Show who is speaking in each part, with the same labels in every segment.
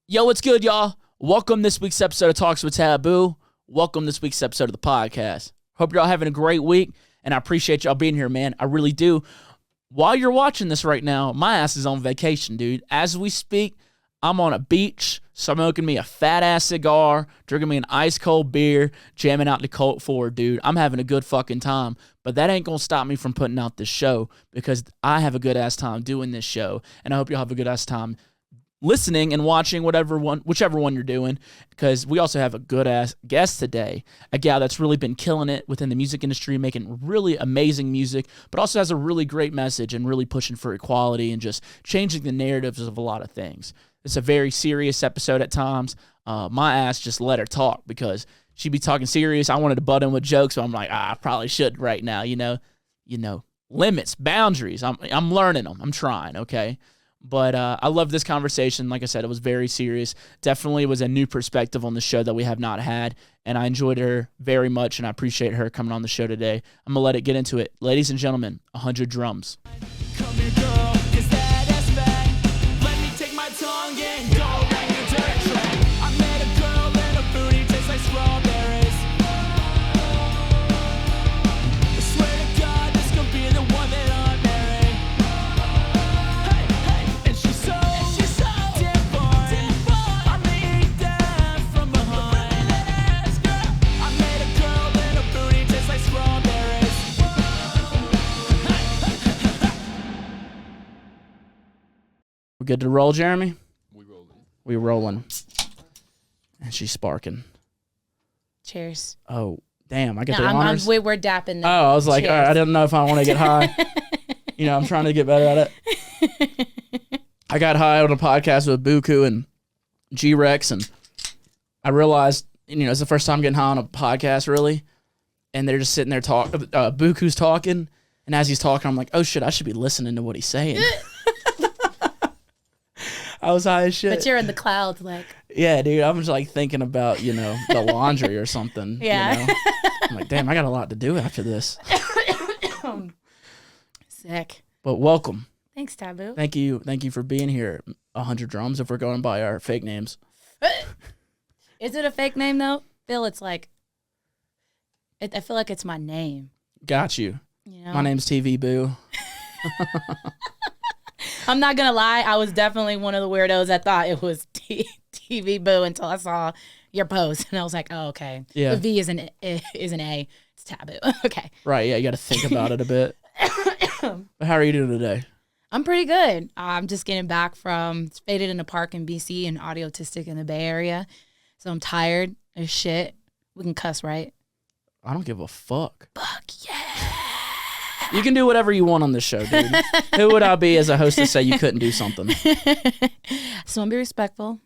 Speaker 1: Yo, what's good, y'all? Welcome this week's episode of Talks with TVBOO. Welcome this week's episode of the podcast. Hope you're all having a great week, and I appreciate y'all being here, man. I really do. While you're watching this right now, my ass is on vacation, dude. As we speak, I'm on a beach, smoking me a fat-ass cigar, drinking me an ice-cold beer, jamming out to Colt Ford, dude. I'm having a good fucking time, but that ain't gonna stop me from putting out this show because I have a good-ass time doing this show, and I hope y'all have a good-ass time listening and watching whichever one you're doing, because we also have a good-ass guest today, a gal that's really been killing it within the music industry, making really amazing music, but also has a really great message and really pushing for equality and just changing the narratives of a lot of things. It's a very serious episode at times. My ass just let her talk because she'd be talking serious. I wanted to butt in with jokes, so I'm like, I probably shouldn't right now, you know, limits, boundaries. I'm learning them. I'm trying, okay? But I love this conversation. Like I said, it was very serious. Definitely was a new perspective on the show that we have not had, and I enjoyed her very much, and I appreciate her coming on the show today. I'm going to let it get into it. Ladies and gentlemen, 100 Drums. Come here, girl, 'cause that ass back. Let me take my tongue and go around your dirt track. I met a girl and her booty tastes like strawberries. I swear to God, this could be the one that I'm marrying. Hey, and she's so different. I made that from behind. I met a girl and her booty tastes like strawberries. We're good to roll, Jeremy? We rolling. And she's sparking.
Speaker 2: Cheers.
Speaker 1: Oh, damn. I get the honors?
Speaker 2: We're dapping.
Speaker 1: I was like, all right, I didn't know if I want to get high. I'm trying to get better at it. I got high on a podcast with Buku and G-Rex, and I realized, it's the first time getting high on a podcast, really. And they're just sitting there talking. Buku's talking, and as he's talking, I'm like, oh, shit, I should be listening to what he's saying. I was high as shit.
Speaker 2: But you're in the clouds, like.
Speaker 1: Yeah, dude. I was like thinking about, the laundry or something.
Speaker 2: Yeah.
Speaker 1: I'm like, damn, I got a lot to do after this.
Speaker 2: Sick.
Speaker 1: But welcome.
Speaker 2: Thanks, Taboo.
Speaker 1: Thank you for being here. 100 Drums, if we're going by our fake names.
Speaker 2: Is it a fake name, though? It's like, I feel like it's my name.
Speaker 1: Got you. My name's TVBOO.
Speaker 2: I'm not going to lie. I was definitely one of the weirdos that thought it was TVBOO until I saw your post. And I was like, oh, okay.
Speaker 1: Yeah.
Speaker 2: The V is an A. It's Taboo. Okay.
Speaker 1: Right. Yeah. You got to think about it a bit. But how are you doing today?
Speaker 2: I'm pretty good. I'm just getting back from Faded in a Park in BC and Audiotistic in the Bay Area. So I'm tired as shit. We can cuss, right?
Speaker 1: I don't give a fuck.
Speaker 2: Fuck yeah.
Speaker 1: You can do whatever you want on this show, dude. Who would I be as a host to say you couldn't do something?
Speaker 2: So I'm be respectful,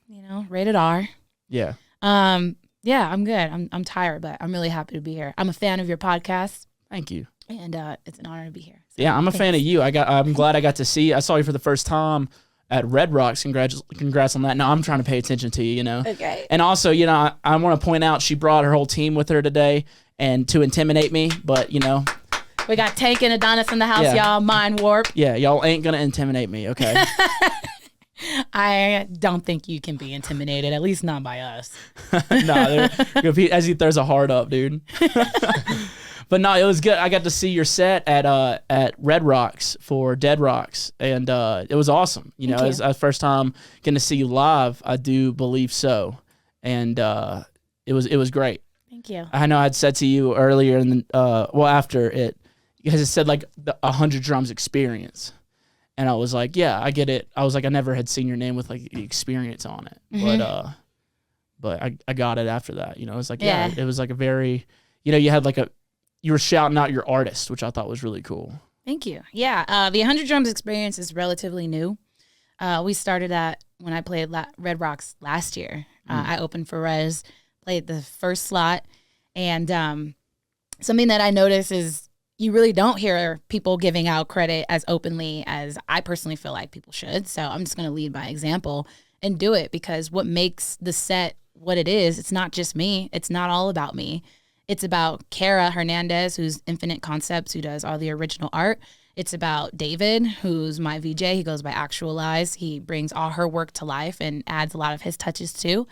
Speaker 2: rated R.
Speaker 1: Yeah.
Speaker 2: Yeah, I'm good. I'm tired, but I'm really happy to be here. I'm a fan of your podcast.
Speaker 1: Thank you.
Speaker 2: And it's an honor to be here.
Speaker 1: So, yeah, I'm a fan of you. I'm glad I got to see you. I saw you for the first time at Red Rocks. Congrats on that. No, I'm trying to pay attention to you,
Speaker 2: Okay.
Speaker 1: And also, I want to point out she brought her whole team with her today and to intimidate me, but,
Speaker 2: We got Tank and Adonis in the house, y'all. Mind warp.
Speaker 1: Yeah, y'all ain't going to intimidate me, okay?
Speaker 2: I don't think you can be intimidated, at least not by us.
Speaker 1: No, as he throws a heart up, dude. But no, it was good. I got to see your set at Red Rocks for Dead Rocks, and it was awesome. It was the first time getting to see you live, I do believe so. And it was great.
Speaker 2: Thank you.
Speaker 1: I know I'd said to you earlier, after it, you guys had said like the 100 Drums experience. And I was like, yeah, I get it. I was like, I never had seen your name with like the experience on it. Mm-hmm. But I got it after that. It was like, yeah, it was like a very, you had like you were shouting out your artist, which I thought was really cool.
Speaker 2: Thank you. Yeah. The 100 Drums experience is relatively new. We started that when I played Red Rocks last year. I opened for Rez, played the first slot. And something that I noticed is you really don't hear people giving out credit as openly as I personally feel like people should. So I'm just going to lead by example and do it, because what makes the set what it is, it's not just me. It's not all about me. It's about Kara Hernandez, who's Infinite Concepts, who does all the original art. It's about David, who's my VJ. He goes by Actualize. He brings all her work to life and adds a lot of his touches too.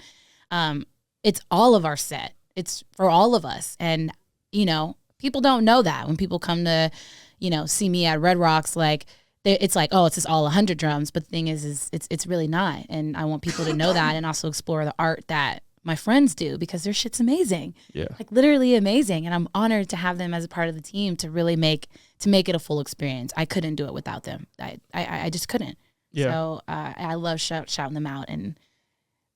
Speaker 2: It's all of our set. It's for all of us. And, you know, people don't know that when people come to, you know, see me at Red Rocks, like, it's like, oh, it's just all 100 drums. But the thing is it's really not. And I want people to know that and also explore the art that my friends do, because their shit's amazing. Yeah. Like literally amazing. And I'm honored to have them as a part of the team to really make it a full experience. I couldn't do it without them. I just couldn't. Yeah. So I love shouting them out and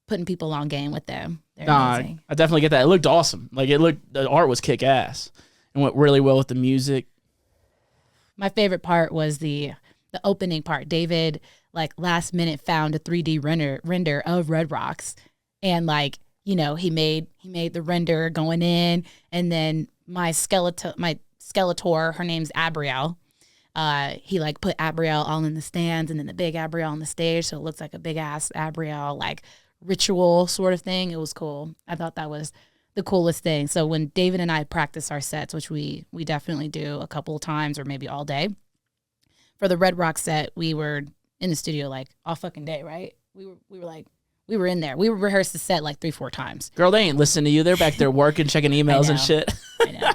Speaker 2: putting people on game with them. They're amazing.
Speaker 1: I definitely get that. It looked awesome. Like the art was kick ass and went really well with the music.
Speaker 2: My favorite part was the opening part. David, like, last minute found a 3D render of Red Rocks, and, like, you know, he made the render going in, and then my Skeletor, her name's Gabrielle. He, like, put Gabrielle all in the stands, and then the big Gabrielle on the stage, so it looks like a big ass Gabrielle, like, ritual sort of thing. It was cool. I thought that was the coolest thing. So when David and I practice our sets, which we definitely do a couple of times or maybe all day, for the Red Rock set, we were in the studio like all fucking day, right? We were in there. We rehearsed the set like 3-4 times.
Speaker 1: Girl, they ain't listening to you. They're back there working, checking emails and shit.
Speaker 2: I know.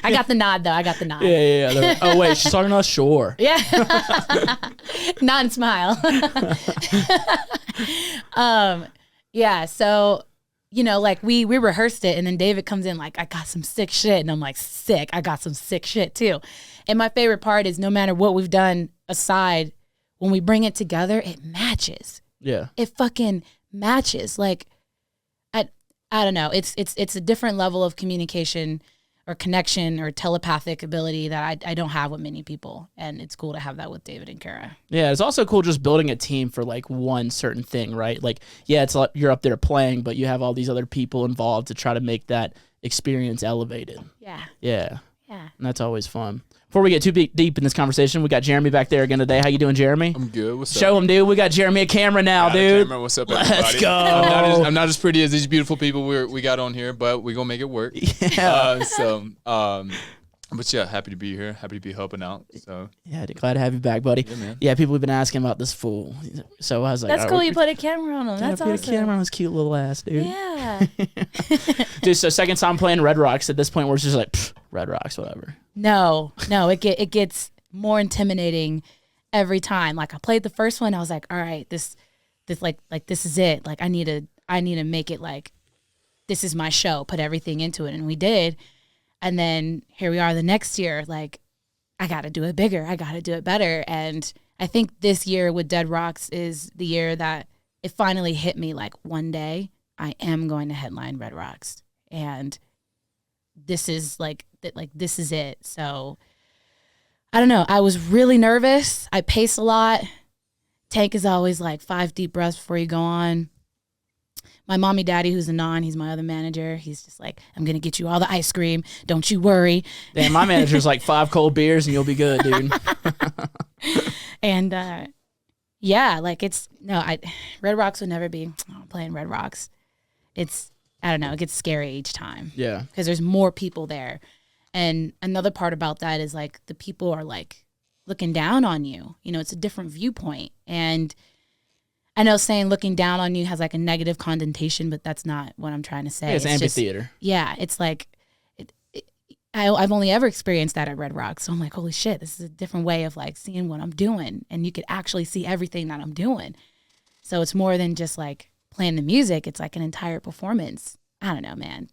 Speaker 2: I got the nod though. I got the nod.
Speaker 1: Yeah. Oh wait, she's talking to us? Sure.
Speaker 2: Yeah. Nod and smile. Yeah. So, you know, like we rehearsed it, and then David comes in like, I got some sick shit. And I'm like, sick. I got some sick shit too. And my favorite part is no matter what we've done aside, when we bring it together, it matches.
Speaker 1: Yeah.
Speaker 2: It fucking matches. Like, I don't know. It's a different level of communication or connection or telepathic ability that I don't have with many people. And it's cool to have that with David and Kara.
Speaker 1: Yeah, it's also cool just building a team for like one certain thing, right? Like, yeah, it's like you're up there playing, but you have all these other people involved to try to make that experience elevated.
Speaker 2: Yeah.
Speaker 1: Yeah. Yeah. And that's always fun. Before we get too deep in this conversation, we got Jeremy back there again today. How you doing, Jeremy?
Speaker 3: I'm good. What's up?
Speaker 1: Show him, dude. We got Jeremy a camera now, dude.
Speaker 3: Camera. What's up, everybody?
Speaker 1: Let's go.
Speaker 3: I'm not as pretty as these beautiful people we got on here, but we're going to make it work.
Speaker 1: Yeah.
Speaker 3: But yeah, happy to be here. Happy to be helping out. So
Speaker 1: yeah, glad to have you back, buddy.
Speaker 3: Yeah, man.
Speaker 1: Yeah, people have been asking about this fool. So I was like,
Speaker 2: that's cool. You put a camera on him. That's awesome.
Speaker 1: Put a camera on his cute little ass, dude.
Speaker 2: Yeah.
Speaker 1: Dude, so second time playing Red Rocks. At this point, we're just like, Red Rocks, whatever.
Speaker 2: No, it gets more intimidating every time. Like I played the first one, I was like, all right, this is it. Like I need to make it like this is my show. Put everything into it, and we did. And then here we are the next year. Like I got to do it bigger. I got to do it better. And I think this year with Dead Rocks is the year that it finally hit me. Like one day I am going to headline Red Rocks, and this is this is it. So I don't know. I was really nervous. I pace a lot. Tank is always like 5 deep breaths before you go on. My mommy daddy, who's a non, he's my other manager. He's just like, I'm going to get you all the ice cream. Don't you worry.
Speaker 1: Damn, my manager's like 5 cold beers and you'll be good, dude.
Speaker 2: And yeah, like Red Rocks would never be playing Red Rocks. I don't know, it gets scary each time.
Speaker 1: Yeah.
Speaker 2: Because there's more people there. And another part about that is like the people are like looking down on you. You know, it's a different viewpoint. And I know saying looking down on you has like a negative connotation, but that's not what I'm trying to say.
Speaker 1: Yeah, it's amphitheater.
Speaker 2: It's like, I've only ever experienced that at Red Rocks. So I'm like, holy shit, this is a different way of like seeing what I'm doing. And you could actually see everything that I'm doing. So it's more than just like playing the music. It's like an entire performance. I don't know, man.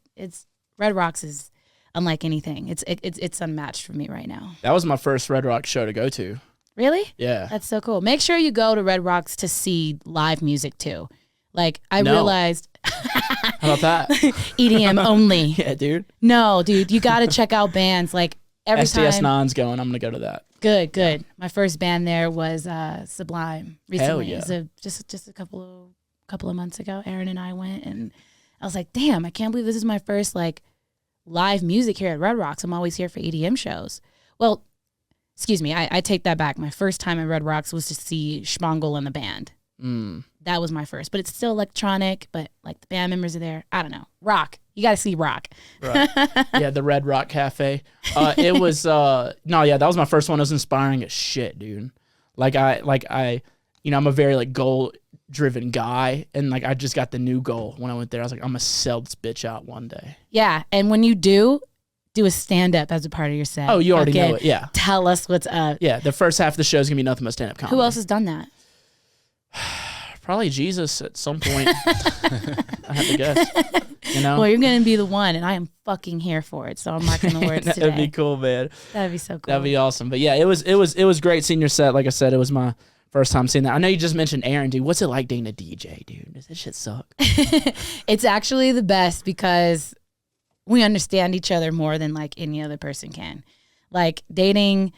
Speaker 2: Red Rocks is unlike anything. It's unmatched for me right now.
Speaker 1: That was my first Red Rocks show to go to.
Speaker 2: Really?
Speaker 1: Yeah.
Speaker 2: That's so cool. Make sure you go to Red Rocks to see live music too. Like I realized
Speaker 1: how about that?
Speaker 2: EDM only.
Speaker 1: Yeah, dude.
Speaker 2: No, dude, you got to check out bands like every
Speaker 1: SDS
Speaker 2: time.
Speaker 1: Non's going. I'm going to go to that.
Speaker 2: Good. Yeah. My first band there was Sublime recently.
Speaker 1: Hell yeah.
Speaker 2: It was just a couple of months ago. Aaron and I went, and I was like, damn, I can't believe this is my first like live music here at Red Rocks. I'm always here for EDM shows. Well, excuse me, I take that back. My first time at Red Rocks was to see Schmongel and the band. That was my first, but it's still electronic, but like the band members are there. I don't know. Rock. You got to see Rock.
Speaker 1: Right. Yeah, the Red Rock Cafe. It was that was my first one. It was inspiring as shit, dude. I'm a very like goal driven guy, and like I just got the new goal when I went there. I was like, I'm gonna sell this bitch out one day.
Speaker 2: Yeah, and when you do a stand up as a part of your set.
Speaker 1: Oh, you already know it. Yeah.
Speaker 2: Tell us what's up.
Speaker 1: Yeah, the first half of the show is gonna be nothing but stand up comedy.
Speaker 2: Who else has done that?
Speaker 1: Probably Jesus at some point. I have to guess. You know?
Speaker 2: Well, you're going to be the one, and I am fucking here for it. So I'm marking the words today.
Speaker 1: That'd be cool, man.
Speaker 2: That'd be so cool.
Speaker 1: That'd be awesome. But yeah, it was great seeing your set. Like I said, it was my first time seeing that. I know you just mentioned Aaron, dude. What's it like dating a DJ, dude? Does that shit suck?
Speaker 2: It's actually the best because we understand each other more than like any other person can. Like dating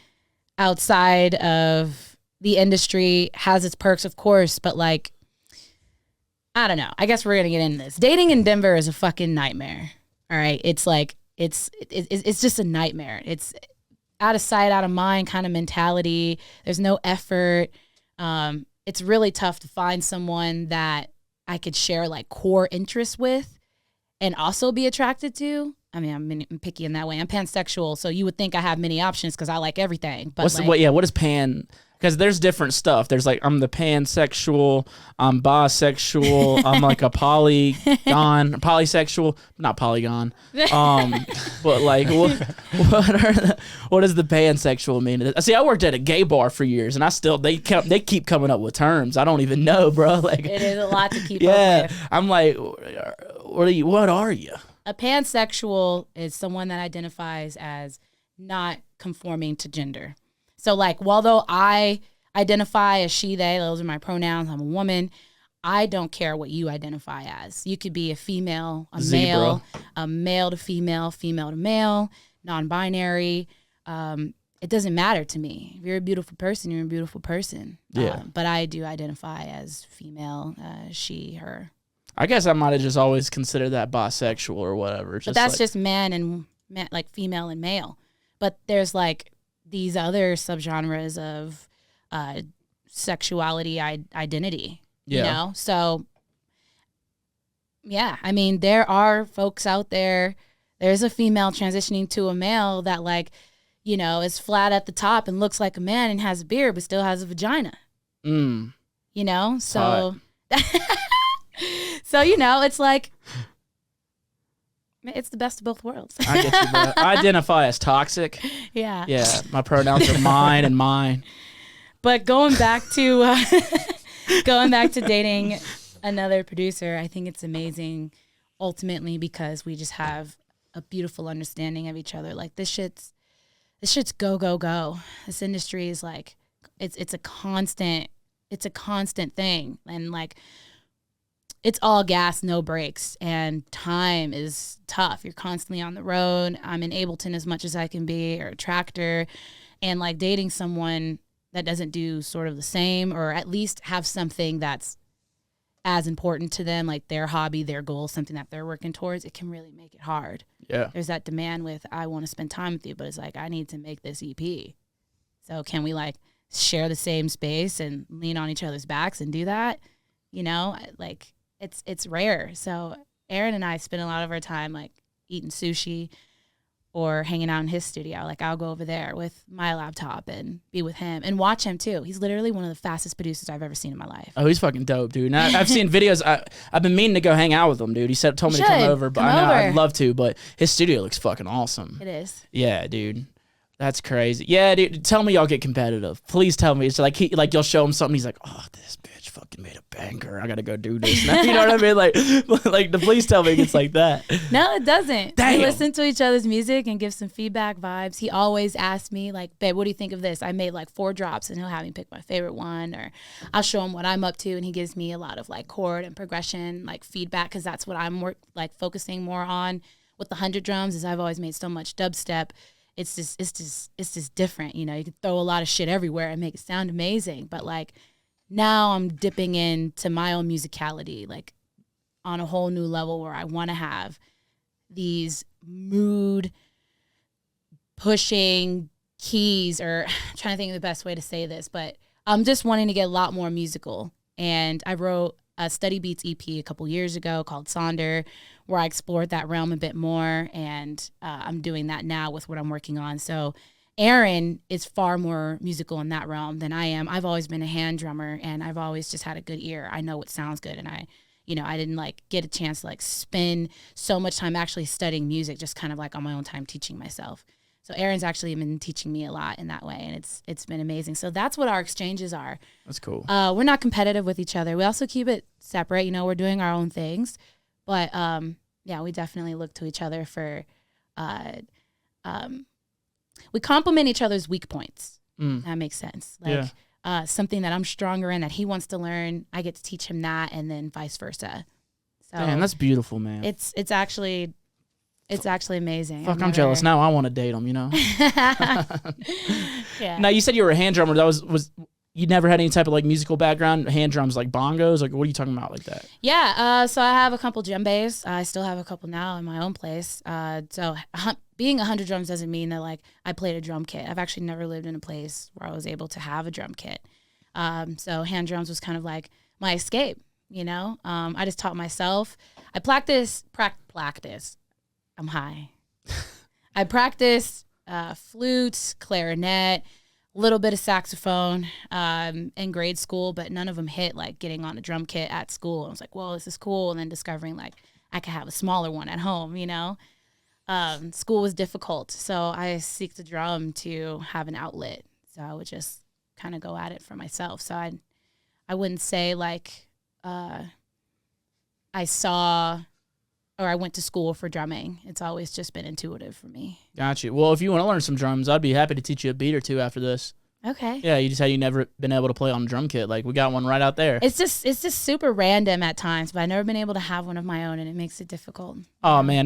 Speaker 2: outside of the industry has its perks, of course, but like, I don't know. I guess we're going to get into this. Dating in Denver is a fucking nightmare. All right. It's like, it's just a nightmare. It's out of sight, out of mind kind of mentality. There's no effort. It's really tough to find someone that I could share like core interests with and also be attracted to. I mean, I'm picky in that way. I'm pansexual, so you would think I have many options because I like everything. But
Speaker 1: what is pan? Because there's different stuff. There's like, I'm the pansexual, I'm bisexual, I'm like a polysexual, not polygon. But like, what does the pansexual mean? See, I worked at a gay bar for years, and they keep coming up with terms. I don't even know, bro. Like,
Speaker 2: it is a lot to keep up with.
Speaker 1: I'm like, what are you?
Speaker 2: A pansexual is someone that identifies as not conforming to gender. So like, although I identify as she, they, those are my pronouns, I'm a woman, I don't care what you identify as. You could be a female, a male, a male to female, female to male, non-binary. It doesn't matter to me. If you're a beautiful person, you're a beautiful person.
Speaker 1: Yeah.
Speaker 2: But I do identify as female, she, her.
Speaker 1: I guess I might have just always considered that bisexual or whatever.
Speaker 2: But that's just men and like female and male. But there's like these other subgenres of sexuality identity, you know? So, yeah, I mean, there are folks out there, there's a female transitioning to a male that like, you know, is flat at the top and looks like a man and has a beard but still has a vagina. You know? So, so, you know, it's like, it's the best of both worlds.
Speaker 1: I get you, bro. I identify as toxic.
Speaker 2: Yeah.
Speaker 1: Yeah, my pronouns are mine and mine.
Speaker 2: But going back to dating another producer, I think it's amazing ultimately because we just have a beautiful understanding of each other. Like this shit's go, go, go. This industry is like, it's a constant thing. And like, it's all gas, no brakes, and time is tough. You're constantly on the road. I'm in Ableton as much as I can be, or a tractor, and like dating someone that doesn't do sort of the same, or at least have something that's as important to them, like their hobby, their goal, something that they're working towards, it can really make it hard.
Speaker 1: Yeah.
Speaker 2: There's that demand with, I want to spend time with you, but it's like, I need to make this EP. So can we like share the same space and lean on each other's backs and do that? You know, like, it's rare. So Aaron and I spend a lot of our time like eating sushi or hanging out in his studio. Like I'll go over there with my laptop and be with him and watch him too. He's literally one of the fastest producers I've ever seen in my life.
Speaker 1: Oh, he's fucking dope, dude. And I've seen videos. I've been meaning to go hang out with him, dude. He told me to come over, but I know I'd love to. But his studio looks fucking awesome.
Speaker 2: It is.
Speaker 1: Yeah, dude. That's crazy. Yeah, dude. Tell me y'all get competitive. Please tell me. It's like you'll show him something. He's like, oh, this bitch fucking made a banger. I gotta go do this now. You know what I mean? Like please tell me it's like that.
Speaker 2: No, it doesn't.
Speaker 1: Damn.
Speaker 2: We listen to each other's music and give some feedback vibes. He always asks me like, babe, what do you think of this? I made like 4 drops, and he'll have me pick my favorite one, or I'll show him what I'm up to, and he gives me a lot of like chord and progression like feedback, because that's what I'm focusing more on with the 100 drums. Is I've always made so much dubstep. It's just different, you know. You can throw a lot of shit everywhere and make it sound amazing, but like now I'm dipping into my own musicality, like on a whole new level, where I want to have these mood pushing keys, or I'm trying to think of the best way to say this, but I'm just wanting to get a lot more musical. And I wrote a Study Beats EP a couple years ago called Sonder, where I explored that realm a bit more, and I'm doing that now with what I'm working on. So Aaron is far more musical in that realm than I am. I've always been a hand drummer, and I've always just had a good ear. I know what sounds good, and I didn't like get a chance to like spend so much time actually studying music, just kind of like on my own time teaching myself. So Aaron's actually been teaching me a lot in that way, and it's been amazing. So that's what our exchanges are.
Speaker 1: That's cool.
Speaker 2: We're not competitive with each other. We also keep it separate. We're doing our own things, but yeah, we definitely look to each other for. We complement each other's weak points. That makes sense. Like something that I'm stronger in that he wants to learn, I get to teach him that, and then vice versa. So
Speaker 1: Man, that's beautiful, man.
Speaker 2: It's actually amazing.
Speaker 1: Fuck, I'm jealous now. I want to date him.
Speaker 2: Yeah.
Speaker 1: Now, you said you were a hand drummer. That was you never had any type of like musical background, hand drums like bongos? Like, what are you talking about like that?
Speaker 2: Yeah, so I have a couple djembes. I still have a couple now in my own place. So being 100 drums doesn't mean that like I played a drum kit. I've actually never lived in a place where I was able to have a drum kit. So hand drums was kind of like my escape, I just taught myself. I practice. I'm high. I practiced flute, clarinet, a little bit of saxophone in grade school, but none of them hit like getting on a drum kit at school. I was like, well, this is cool. And then discovering like I could have a smaller one at home, School was difficult. So I seeked the drum to have an outlet. So I would just kind of go at it for myself. So I wouldn't say like I saw or I went to school for drumming. It's always just been intuitive for me.
Speaker 1: Got you. Well, if you want to learn some drums, I'd be happy to teach you a beat or two after this.
Speaker 2: Okay.
Speaker 1: Yeah, you just had never been able to play on a drum kit. Like, we got one right out there.
Speaker 2: It's just super random at times, but I've never been able to have one of my own, and it makes it difficult.
Speaker 1: Oh, man,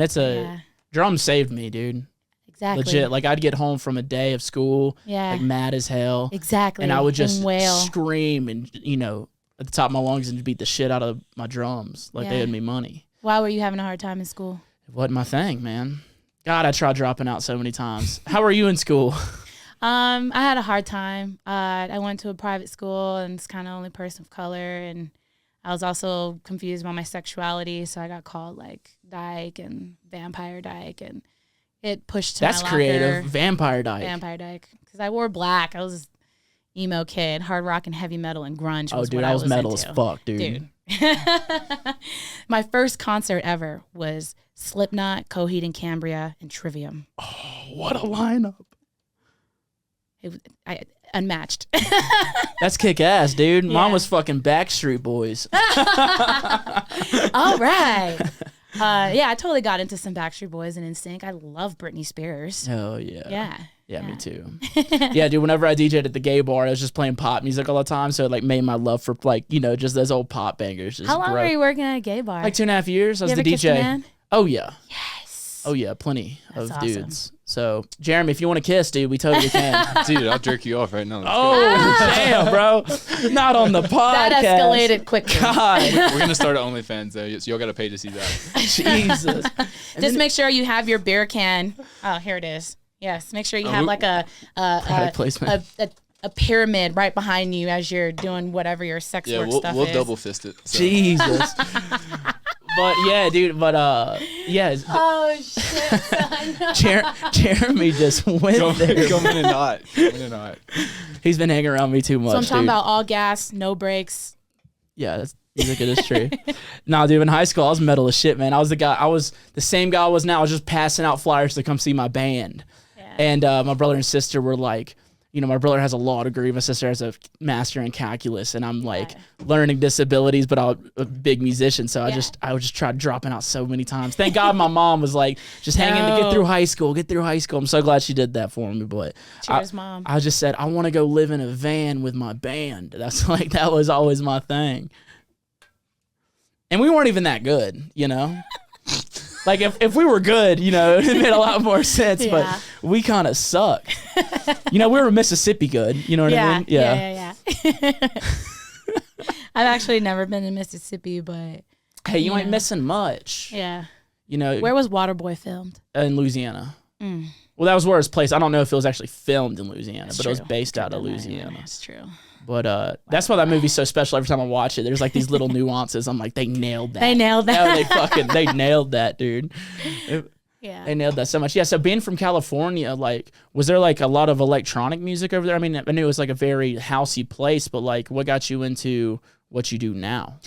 Speaker 1: drums saved me, dude.
Speaker 2: Exactly.
Speaker 1: Legit. Like, I'd get home from a day of school, like, mad as hell.
Speaker 2: Exactly.
Speaker 1: And I would just scream and, at the top of my lungs and beat the shit out of my drums. Like, they owed me money.
Speaker 2: Why were you having a hard time in school?
Speaker 1: It wasn't my thing, man. God, I tried dropping out so many times. How were you in school?
Speaker 2: I had a hard time. I went to a private school and was kind of only person of color, and I was also confused by my sexuality, so I got called like dyke and vampire dyke, and it pushed to
Speaker 1: That's
Speaker 2: my locker.
Speaker 1: creative. Vampire dyke.
Speaker 2: Vampire dyke. Because I wore black. I was emo kid, hard rock and heavy metal and grunge.
Speaker 1: Oh, dude, I was metal as fuck, dude.
Speaker 2: My first concert ever was Slipknot, Coheed and Cambria, and Trivium.
Speaker 1: Oh, what a lineup!
Speaker 2: Unmatched.
Speaker 1: That's kick ass, dude. Mine was fucking Backstreet Boys.
Speaker 2: All right. I totally got into some Backstreet Boys and NSYNC. I love Britney Spears.
Speaker 1: Oh yeah.
Speaker 2: Yeah,
Speaker 1: me too. Yeah, dude, whenever I DJ'd at the gay bar, I was just playing pop music all the time, so it like made my love for like, just those old pop bangers just
Speaker 2: How long
Speaker 1: grow.
Speaker 2: were you working at a gay bar?
Speaker 1: Like 2.5 years. I was the
Speaker 2: kissed a
Speaker 1: DJ.
Speaker 2: man?
Speaker 1: Oh yeah.
Speaker 2: Yes.
Speaker 1: Oh yeah, plenty
Speaker 2: That's
Speaker 1: of
Speaker 2: awesome.
Speaker 1: dudes. So, Jeremy, if you want to kiss, dude, we totally can.
Speaker 3: Dude, I'll jerk you off right now.
Speaker 1: Oh, damn, bro. Not on the podcast.
Speaker 2: That escalated quickly.
Speaker 1: God.
Speaker 3: We're going to start an OnlyFans, though, so y'all got to pay to see that.
Speaker 1: Jesus.
Speaker 2: Just make sure you have your beer can. Oh, here it is. Yes, make sure you have like
Speaker 1: Product placement.
Speaker 2: a pyramid right behind you as you're doing whatever your sex work stuff
Speaker 3: we'll
Speaker 2: is.
Speaker 3: double fist it. So.
Speaker 1: Jesus. But yeah, dude. But yeah.
Speaker 2: Oh shit! Son.
Speaker 1: Jeremy just went there.
Speaker 3: Come in and not.
Speaker 1: He's been hanging around me too much.
Speaker 2: So I'm talking
Speaker 1: dude.
Speaker 2: about all gas, no brakes.
Speaker 1: Yeah, that's music industry. Nah, dude. In high school, I was metal as shit, man. I was the same guy I was now. I was just passing out flyers to come see my band.
Speaker 2: Yeah.
Speaker 1: And my brother and sister were like, my brother has a law degree, my sister has a master in calculus, and I'm like learning disabilities, but I'm a big musician, so I would just try dropping out so many times. Thank God my mom was like, just hanging to get through high school. I'm so glad she did that for me. But
Speaker 2: Cheers, Mom.
Speaker 1: I just said I want to go live in a van with my band. That was always my thing. And we weren't even that good, Like, if we were good, it made a lot more sense, but we kind of suck. We were Mississippi good, you know what I mean?
Speaker 2: Yeah. I've actually never been to Mississippi, but...
Speaker 1: Hey, you ain't missing much.
Speaker 2: Yeah.
Speaker 1: Where
Speaker 2: was Waterboy filmed?
Speaker 1: In Louisiana. Well, that was where it was placed. I don't know if it was actually filmed in Louisiana, but it was based out of Louisiana.
Speaker 2: That's true.
Speaker 1: But that's why that movie's so special. Every time I watch it, there's like these little nuances. I'm like, they nailed that.
Speaker 2: They nailed that.
Speaker 1: Oh, they nailed that, dude.
Speaker 2: Yeah.
Speaker 1: They nailed that so much. Yeah, so being from California, like, was there like a lot of electronic music over there? I mean, I knew it was like a very housey place, but like, what got you into what you do now?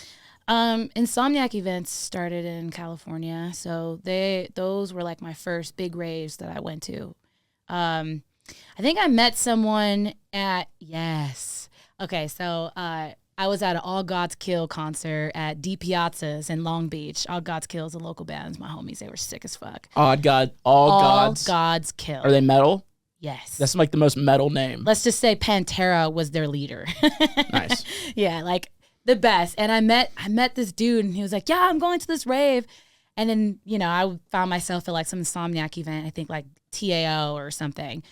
Speaker 2: Insomniac events started in California, so those were like my first big raves that I went to. I think I met someone at Okay, so I was at an All Gods Kill concert at D Piazza's in Long Beach. All Gods Kill is a local band. My homies, they were sick as fuck.
Speaker 1: All
Speaker 2: Gods Kill.
Speaker 1: Are they metal?
Speaker 2: Yes.
Speaker 1: That's like the most metal name.
Speaker 2: Let's just say Pantera was their leader.
Speaker 1: Nice.
Speaker 2: Yeah, like the best. And I met this dude, and he was like, "Yeah, I'm going to this rave." And then, I found myself at like some Insomniac event, I think like TAO or something.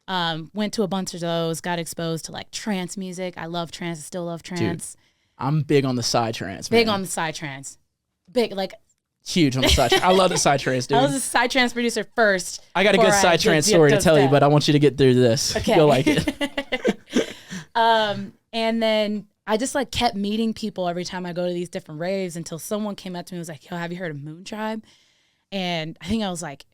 Speaker 2: Went to a bunch of those, got exposed to like trance music. I love trance. I still love trance.
Speaker 1: Dude, I'm big on the Cya Trance,
Speaker 2: man. Big
Speaker 1: man.
Speaker 2: on the Cya Trance. Big, like...
Speaker 1: Huge on the Cya Trance. I love the Cya Trance, dude.
Speaker 2: I was a Cya Trance producer first.
Speaker 1: I got a good Cya Trance story to tell you, but I want you to get through this.
Speaker 2: Okay.
Speaker 1: You'll like it.
Speaker 2: And then I just like kept meeting people every time I go to these different raves until someone came up to me and was like, "Yo, have you heard of Moon Tribe?" And I think I was like,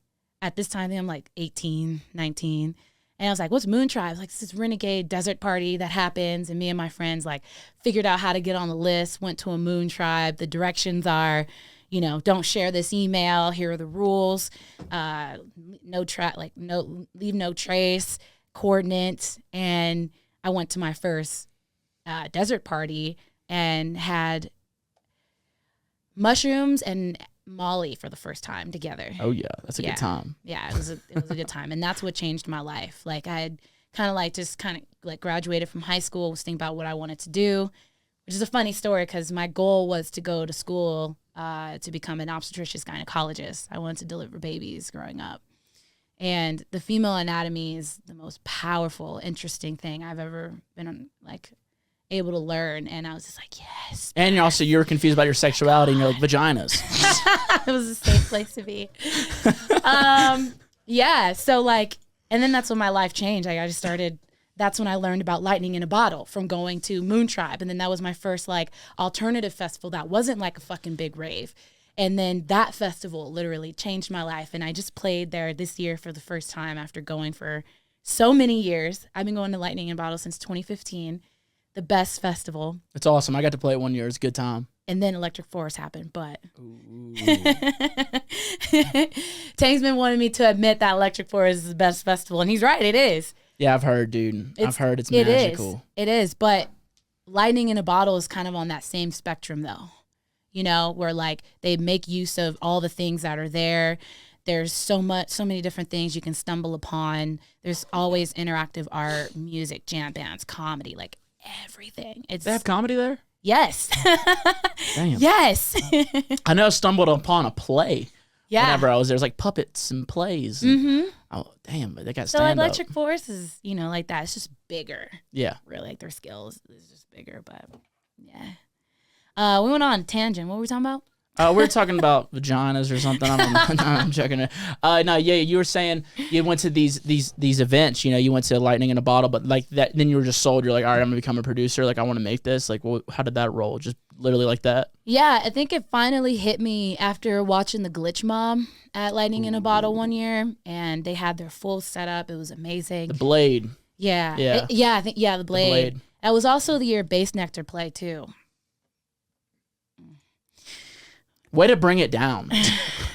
Speaker 2: at this time, I think I'm like 18, 19. And I was like, "What's Moon Tribe?" Like, this renegade desert party that happens. And me and my friends like figured out how to get on the list, went to a Moon Tribe. The directions are, don't share this email. Here are the rules. Leave no trace, coordinates. And I went to my first desert party and had mushrooms and Molly for the first time together.
Speaker 1: Oh yeah, that's a good time.
Speaker 2: Yeah, it was a good time, and that's what changed my life. Like I had kind of graduated from high school, was thinking about what I wanted to do, which is a funny story because my goal was to go to school to become an obstetrician gynecologist. I wanted to deliver babies growing up, and the female anatomy is the most powerful, interesting thing I've ever been able to learn. And I was just like, yes.
Speaker 1: And you're confused about your sexuality and you're like, vaginas.
Speaker 2: It was a safe place to be. Yeah. So and then that's when my life changed. I just started, that's when I learned about Lightning in a Bottle from going to Moon Tribe. And then that was my first alternative festival that wasn't like a fucking big rave. And then that festival literally changed my life. And I just played there this year for the first time after going for so many years. I've been going to Lightning in a Bottle since 2015. The best festival.
Speaker 1: It's awesome. I got to play it one year. It's a good time.
Speaker 2: And then Electric Forest happened, but Tank's been wanting me to admit that Electric Forest is the best festival, and he's right, it is.
Speaker 1: Yeah, I've heard, dude. I've heard it's magical.
Speaker 2: It is, but Lightning in a Bottle is kind of on that same spectrum, though. Where they make use of all the things that are there. There's so many different things you can stumble upon. There's always interactive art, music, jam bands, comedy, everything.
Speaker 1: They have comedy there?
Speaker 2: Yes.
Speaker 1: Damn.
Speaker 2: Yes.
Speaker 1: I know I stumbled upon a play.
Speaker 2: Yeah.
Speaker 1: Whenever I was there, it was like puppets and plays. And, oh, damn, but they got stand up.
Speaker 2: Electric Forest is, like that. It's just bigger.
Speaker 1: Yeah.
Speaker 2: Really, their skills is just bigger, but yeah. We went on a tangent. What were we talking about?
Speaker 1: We were talking about vaginas or something. I don't know. No, I'm checking it. No, yeah, you were saying you went to these events. You went to Lightning in a Bottle, but that, then you were just sold. You're like, all right, I'm gonna become a producer. I want to make this. How did that roll? Just literally like that?
Speaker 2: Yeah, I think it finally hit me after watching the Glitch Mob at Lightning in a Bottle one year, and they had their full setup. It was amazing.
Speaker 1: The Blade.
Speaker 2: Yeah.
Speaker 1: Yeah.
Speaker 2: I think the Blade. That was also the year Bass Nectar played too.
Speaker 1: Way to bring it down.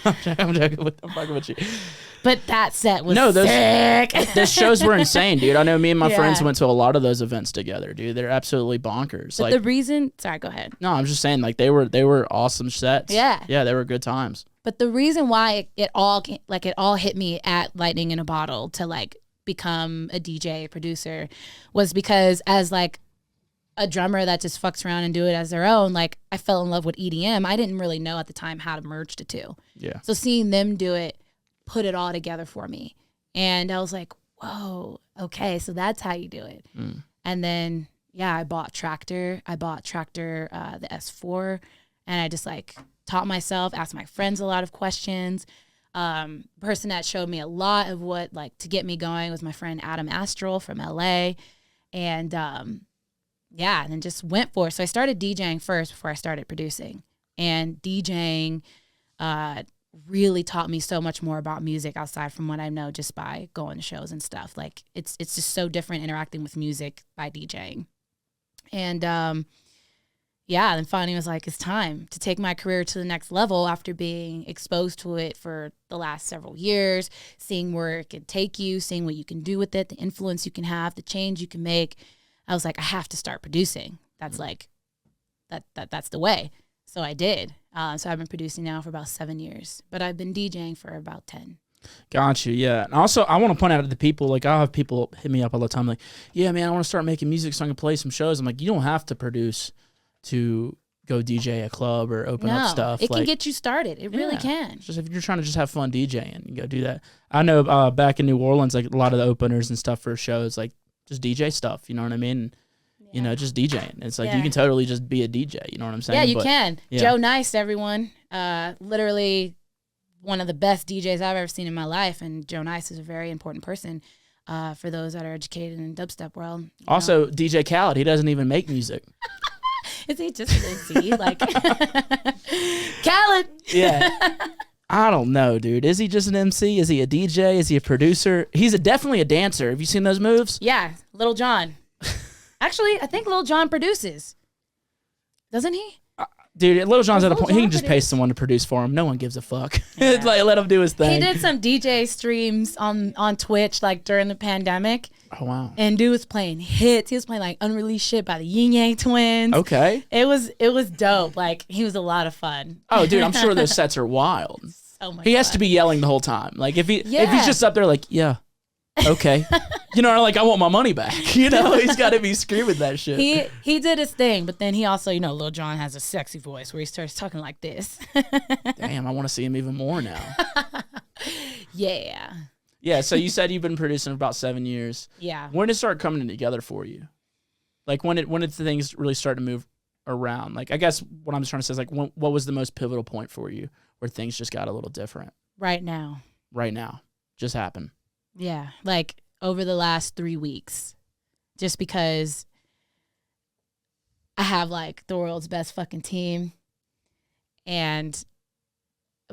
Speaker 1: I'm joking with you.
Speaker 2: But that set was sick.
Speaker 1: Those shows were insane, dude. I know me and my friends went to a lot of those events together, dude. They're absolutely bonkers.
Speaker 2: But the reason, sorry, go ahead.
Speaker 1: No, I'm just saying, they were awesome sets.
Speaker 2: Yeah.
Speaker 1: Yeah, they were good times.
Speaker 2: But the reason why it all hit me at Lightning in a Bottle to become a DJ producer was because as a drummer that just fucks around and do it as their own, I fell in love with EDM. I didn't really know at the time how to merge the two.
Speaker 1: Yeah.
Speaker 2: So seeing them do it, put it all together for me. And I was like, whoa, okay, so that's how you do it. Mm. And then, I bought Tractor. The S4, and I just taught myself, asked my friends a lot of questions. Person that showed me a lot of what, to get me going was my friend Adam Astral from LA. And, yeah, and then just went for it. So I started DJing first before I started producing. And DJing really taught me so much more about music outside from what I know just by going to shows and stuff. Like it's just so different interacting with music by DJing. And yeah, then finally was like, it's time to take my career to the next level after being exposed to it for the last several years, seeing where it could take you, seeing what you can do with it, the influence you can have, the change you can make. I was like, I have to start producing. That's like, that's the way. So I did. So I've been producing now for about 7 years, but I've been DJing for about 10.
Speaker 1: Got you, yeah. And also, I want to point out to the people, like, I'll have people hit me up all the time, like, yeah, man, I want to start making music so I can play some shows. I'm like, you don't have to produce to go DJ a club or open up stuff.
Speaker 2: It can get you started. It really can.
Speaker 1: Just if you're trying to just have fun DJing, you go do that. I know back in New Orleans, like, a lot of the openers and stuff for shows, like, just DJ stuff, you know what I mean? You know, just DJing. It's like you can totally just be a DJ, you know what I'm saying?
Speaker 2: Yeah, you can. Yeah. Joe Nice, everyone. Literally one of the best DJs I've ever seen in my life, and Joe Nice is a very important person for those that are educated in dubstep world.
Speaker 1: Also, DJ Khaled, he doesn't even make music.
Speaker 2: Is he just an MC? Like, Khaled!
Speaker 1: Yeah. I don't know, dude. Is he just an MC? Is he a DJ? Is he a producer? He's definitely a dancer. Have you seen those moves?
Speaker 2: Yeah, Lil Jon. Actually, I think Lil Jon produces. Doesn't he?
Speaker 1: Dude, Lil Jon's at a point, he can just pay someone to produce for him. No one gives a fuck. Yeah. Like, let him do his thing.
Speaker 2: He did some DJ streams on Twitch, like, during the pandemic.
Speaker 1: Oh, wow.
Speaker 2: And dude was playing hits. He was playing, like, unreleased shit by the Yin Yang Twins.
Speaker 1: Okay.
Speaker 2: It was dope. Like, he was a lot of fun.
Speaker 1: Oh, dude, I'm sure those sets are wild.
Speaker 2: So much
Speaker 1: He has
Speaker 2: fun.
Speaker 1: to be yelling the whole time. Like, if he's just up there like, yeah, okay. You know, like, I want my money back. You know, he's got to be screaming that shit.
Speaker 2: He did his thing, but then he also, you know, Lil Jon has a sexy voice where he starts talking like this.
Speaker 1: Damn, I want to see him even more now.
Speaker 2: Yeah.
Speaker 1: Yeah, so you said you've been producing for about 7 years.
Speaker 2: Yeah.
Speaker 1: When did it start coming together for you? Like, when did things really start to move around? Like, I guess what I'm just trying to say is, like, what was the most pivotal point for you where things just got a little different?
Speaker 2: Right now.
Speaker 1: Just happened.
Speaker 2: Yeah, like over the last 3 weeks, just because I have like the world's best fucking team, and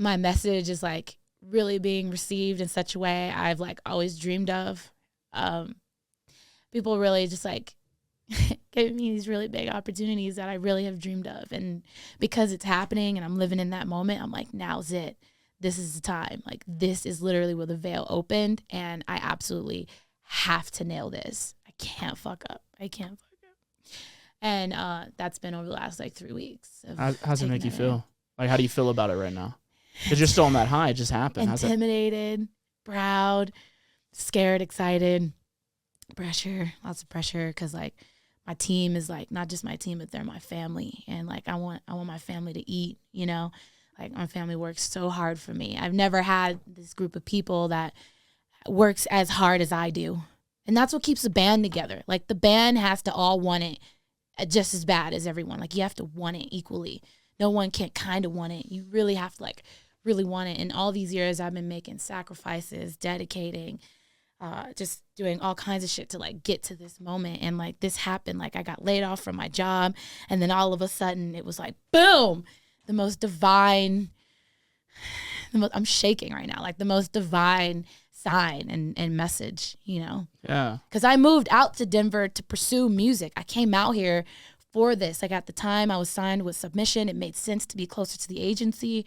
Speaker 2: my message is like really being received in such a way I've like always dreamed of. People really just like giving me these really big opportunities that I really have dreamed of, and because it's happening and I'm living in that moment, I'm like, now's it. This is the time. Like, this is literally where the veil opened, and I absolutely have to nail this. I can't fuck up. And that's been over the last, like, 3 weeks.
Speaker 1: How's it make you feel? Like, how do you feel about it right now? Because you're still on that high. It just happened.
Speaker 2: Intimidated, proud, scared, excited, pressure, lots of pressure, because, like, my team is, like, not just my team, but they're my family. And, like, I want my family to eat, you know? Like, my family works so hard for me. I've never had this group of people that works as hard as I do. And that's what keeps the band together. Like, the band has to all want it just as bad as everyone. Like, you have to want it equally. No one can kind of want it. You really have to, like, really want it. And all these years I've been making sacrifices, dedicating, just doing all kinds of shit to, like, get to this moment. And, like, this happened. Like, I got laid off from my job. And then all of a sudden it was like, boom! The most divine, I'm shaking right now, like the most divine sign and message, you know?
Speaker 1: Yeah.
Speaker 2: Because I moved out to Denver to pursue music. I came out here for this. Like, at the time I was signed with Submission. It made sense to be closer to the agency.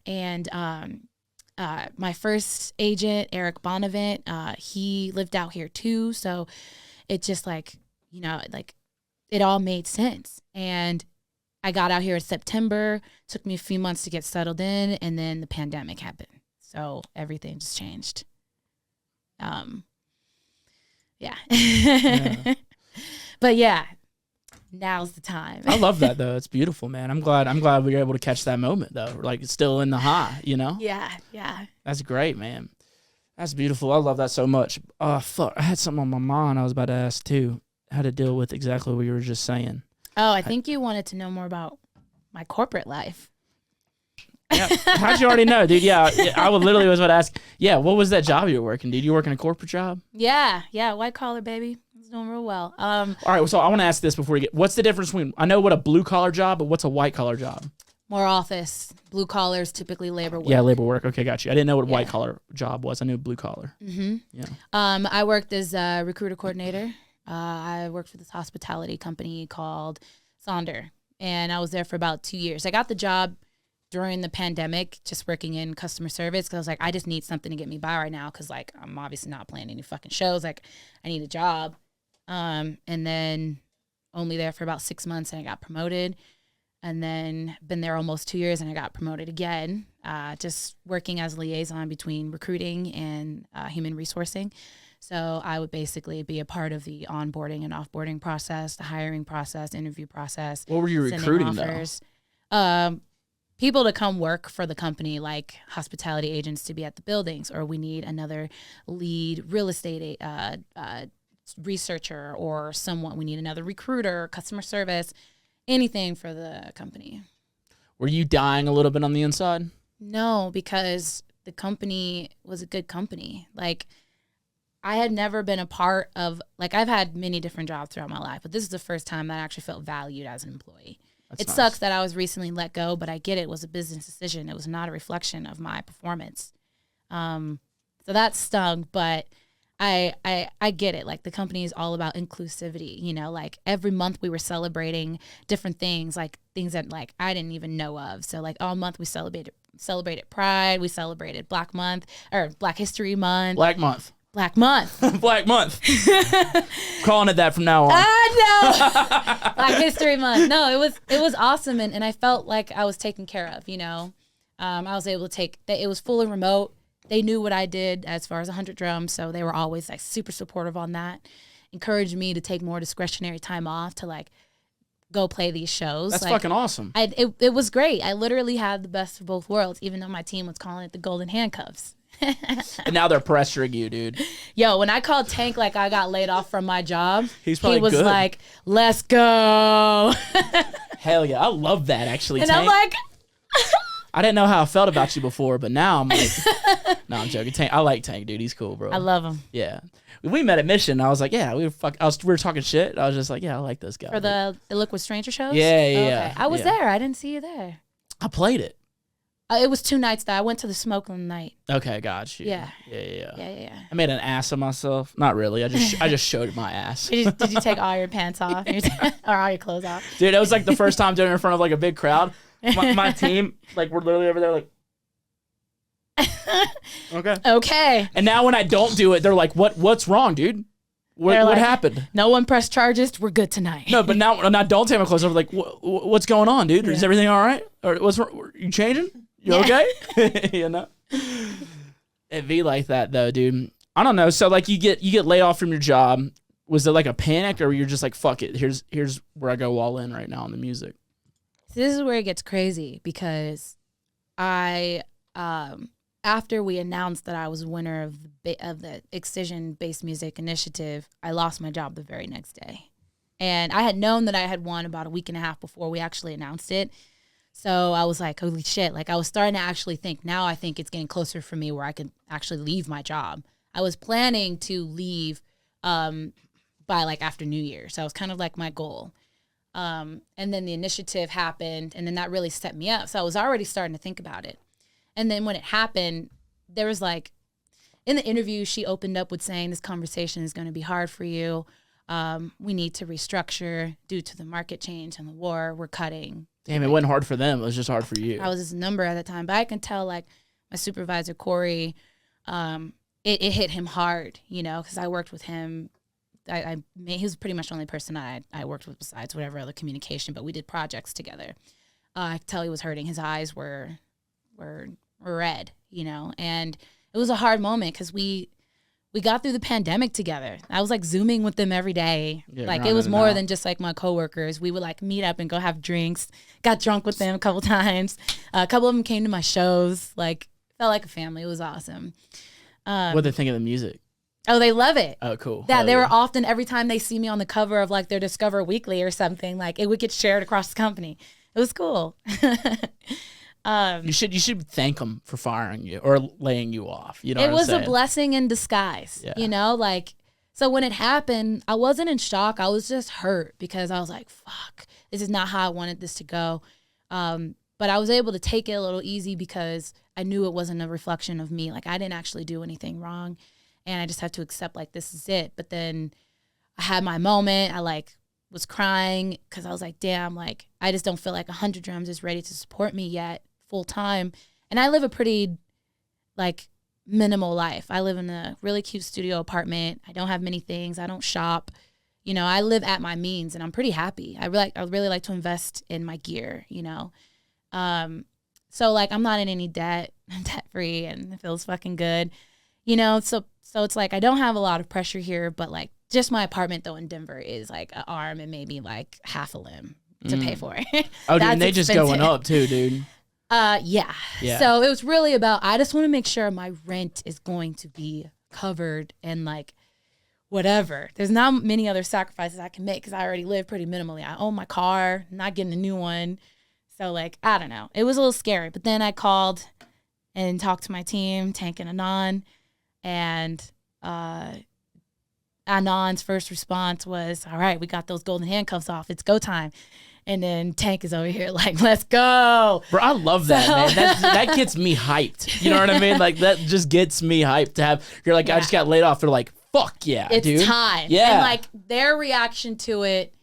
Speaker 2: And my first agent, Eric Bonavent, he lived out here too. So it just, like, you know, like, it all made sense. And I got out here in September, took me a few months to get settled in, and then the pandemic happened. So everything just changed. Yeah. But yeah, now's the time.
Speaker 1: I love that though. It's beautiful, man. I'm glad we were able to catch that moment though. Like, it's still in the high, you know?
Speaker 2: Yeah.
Speaker 1: That's great, man. That's beautiful. I love that so much. Oh, fuck. I had something on my mind I was about to ask too. How to deal with exactly what you were just saying.
Speaker 2: Oh, I think you wanted to know more about my corporate life.
Speaker 1: Yeah. How'd you already know, dude? Yeah, I would literally was about to ask. Yeah, what was that job you were working, dude? You working a corporate job?
Speaker 2: Yeah, white collar, baby. It's doing real well.
Speaker 1: All right, so I want to ask this before you get. What's the difference between? I know what a blue collar job, but what's a white collar job?
Speaker 2: More office. Blue collar is typically labor work.
Speaker 1: Yeah, labor work. Okay, got you. I didn't know what a white collar job was. I knew blue collar.
Speaker 2: Mm-hmm.
Speaker 1: Yeah.
Speaker 2: I worked as a recruiter coordinator. I worked for this hospitality company called Sonder, and I was there for about 2 years. I got the job during the pandemic, just working in customer service, because I was like, I just need something to get me by right now, because like I'm obviously not playing any fucking shows. Like I need a job. And then only there for about 6 months, and I got promoted. And then been there almost 2 years, and I got promoted again, just working as a liaison between recruiting and human resourcing. So I would basically be a part of the onboarding and offboarding process, the hiring process, interview process.
Speaker 1: What were you recruiting though?
Speaker 2: People to come work for the company, like hospitality agents to be at the buildings, or we need another lead real estate researcher, or someone, we need another recruiter, customer service, anything for the company.
Speaker 1: Were you dying a little bit on the inside?
Speaker 2: No, because the company was a good company. Like, I had never been a part of, like, I've had many different jobs throughout my life, but this is the first time that I actually felt valued as an employee. It sucks that I was recently let go, but I get it. It was a business decision. It was not a reflection of my performance. So that stung, but I get it. Like, the company is all about inclusivity, you know, like every month we were celebrating different things, like things that like I didn't even know of. So like all month we celebrated Pride, we celebrated Black History Month.
Speaker 1: Black Month.
Speaker 2: Black Month.
Speaker 1: Black Month. Calling it that from now on.
Speaker 2: I know. Black History Month. No, it was awesome, and I felt like I was taken care of, you know. I was able to it was fully remote. They knew what I did as far as 100 drums, so they were always like super supportive on that. Encouraged me to take more discretionary time off to like go play these shows.
Speaker 1: That's
Speaker 2: like,
Speaker 1: fucking awesome.
Speaker 2: It was great. I literally had the best of both worlds, even though my team was calling it the golden handcuffs.
Speaker 1: And now they're pressuring you, dude.
Speaker 2: Yo, when I called Tank like I got laid off from my job,
Speaker 1: he
Speaker 2: was
Speaker 1: good.
Speaker 2: Like, let's go.
Speaker 1: Hell yeah. I love that, actually,
Speaker 2: and
Speaker 1: Tank.
Speaker 2: I'm like...
Speaker 1: I didn't know how I felt about you before, but now I'm like, no, I'm joking. Tank, I like Tank, dude. He's cool, bro.
Speaker 2: I love him.
Speaker 1: Yeah. We met at Mission. I was like, yeah, we were talking shit. I was just like, yeah, I like this guy.
Speaker 2: For the Look with Stranger shows?
Speaker 1: Yeah.
Speaker 2: Okay. I was there. I didn't see you there.
Speaker 1: I played it.
Speaker 2: It was 2 nights though. I went to the Smokeland night.
Speaker 1: Okay, got you.
Speaker 2: Yeah.
Speaker 1: Yeah. I made an ass of myself. Not really. I just showed my ass.
Speaker 2: Did you take all your pants off or all your clothes off?
Speaker 1: Dude, it was like the first time doing it in front of like a big crowd. My team, like, we're literally over there like, okay. And now when I don't do it, they're like, what's wrong, dude? What happened?
Speaker 2: No one pressed charges. We're good tonight.
Speaker 1: No, but now when I don't take my clothes off, like, what's going on, dude? Is everything all right? Or you changing? You okay? You know? It'd be like that though, dude. I don't know. So like you get laid off from your job. Was it like a panic, or you're just like, fuck it? Here's where I go all in right now on the music.
Speaker 2: So this is where it gets crazy, because I after we announced that I was winner of the Excision Bass Music Initiative, I lost my job the very next day. And I had known that I had won about a week and a half before we actually announced it. So I was like, holy shit. Like, I was starting to actually think, now I think it's getting closer for me where I can actually leave my job. I was planning to leave by like after New Year. So it was kind of like my goal. And then the initiative happened, and then that really set me up. So I was already starting to think about it. And then when it happened, there was like, in the interview, she opened up with saying, this conversation is going to be hard for you. We need to restructure due to the market change and the war. We're cutting.
Speaker 1: Damn, it wasn't hard for them. It was just hard for you.
Speaker 2: I was his number at the time. But I can tell, like, my supervisor, Corey, it hit him hard, you know, because I worked with him. He was pretty much the only person I worked with besides whatever other communication, but we did projects together. I could tell he was hurting. His eyes were red, you know, and it was a hard moment because we got through the pandemic together. I was like Zooming with them every day.
Speaker 1: Yeah,
Speaker 2: like it was more than just like my coworkers. We would like meet up and go have drinks, got drunk with them a couple times. A couple of them came to my shows, like felt like a family. It was awesome.
Speaker 1: What did they think of the music?
Speaker 2: Oh, they love it.
Speaker 1: Oh, cool.
Speaker 2: Yeah, they were often, every time they see me on the cover of like their Discover Weekly or something, like it would get shared across the company. It was cool.
Speaker 1: You should thank them for firing you or laying you off. You know,
Speaker 2: it was a blessing in disguise.
Speaker 1: Yeah.
Speaker 2: You know, like, so when it happened, I wasn't in shock. I was just hurt because I was like, fuck, this is not how I wanted this to go. But I was able to take it a little easy because I knew it wasn't a reflection of me. Like, I didn't actually do anything wrong, and I just had to accept, like, this is it. But then I had my moment. I, like, was crying because I was like, damn, like, I just don't feel like 100 Drums is ready to support me yet full time. And I live a pretty, like, minimal life. I live in a really cute studio apartment. I don't have many things. I don't shop. You know, I live at my means, and I'm pretty happy. I really like to invest in my gear, you know. So, like, I'm not in any debt. I'm debt-free, and it feels fucking good. You know, so it's like I don't have a lot of pressure here, but, like, just my apartment, though, in Denver is, like, an arm and maybe, like, half a limb to pay for it.
Speaker 1: Oh, dude, and they just going up, too, dude.
Speaker 2: Yeah. So it was really about, I just want to make sure my rent is going to be covered and, like, whatever. There's not many other sacrifices I can make because I already live pretty minimally. I own my car, not getting a new one. So, like, I don't know. It was a little scary. But then I called and talked to my team, Tank and Anon, and Anon's first response was, all right, we got those golden handcuffs off. It's go time. And then Tank is over here like, let's go.
Speaker 1: Bro, I love that, man. That gets me hyped. You know what I mean? Like, that just gets me hyped to have, you're like, I just got laid off. They're like, fuck yeah,
Speaker 2: it's
Speaker 1: dude.
Speaker 2: It's time.
Speaker 1: Yeah.
Speaker 2: And, like, their reaction to it,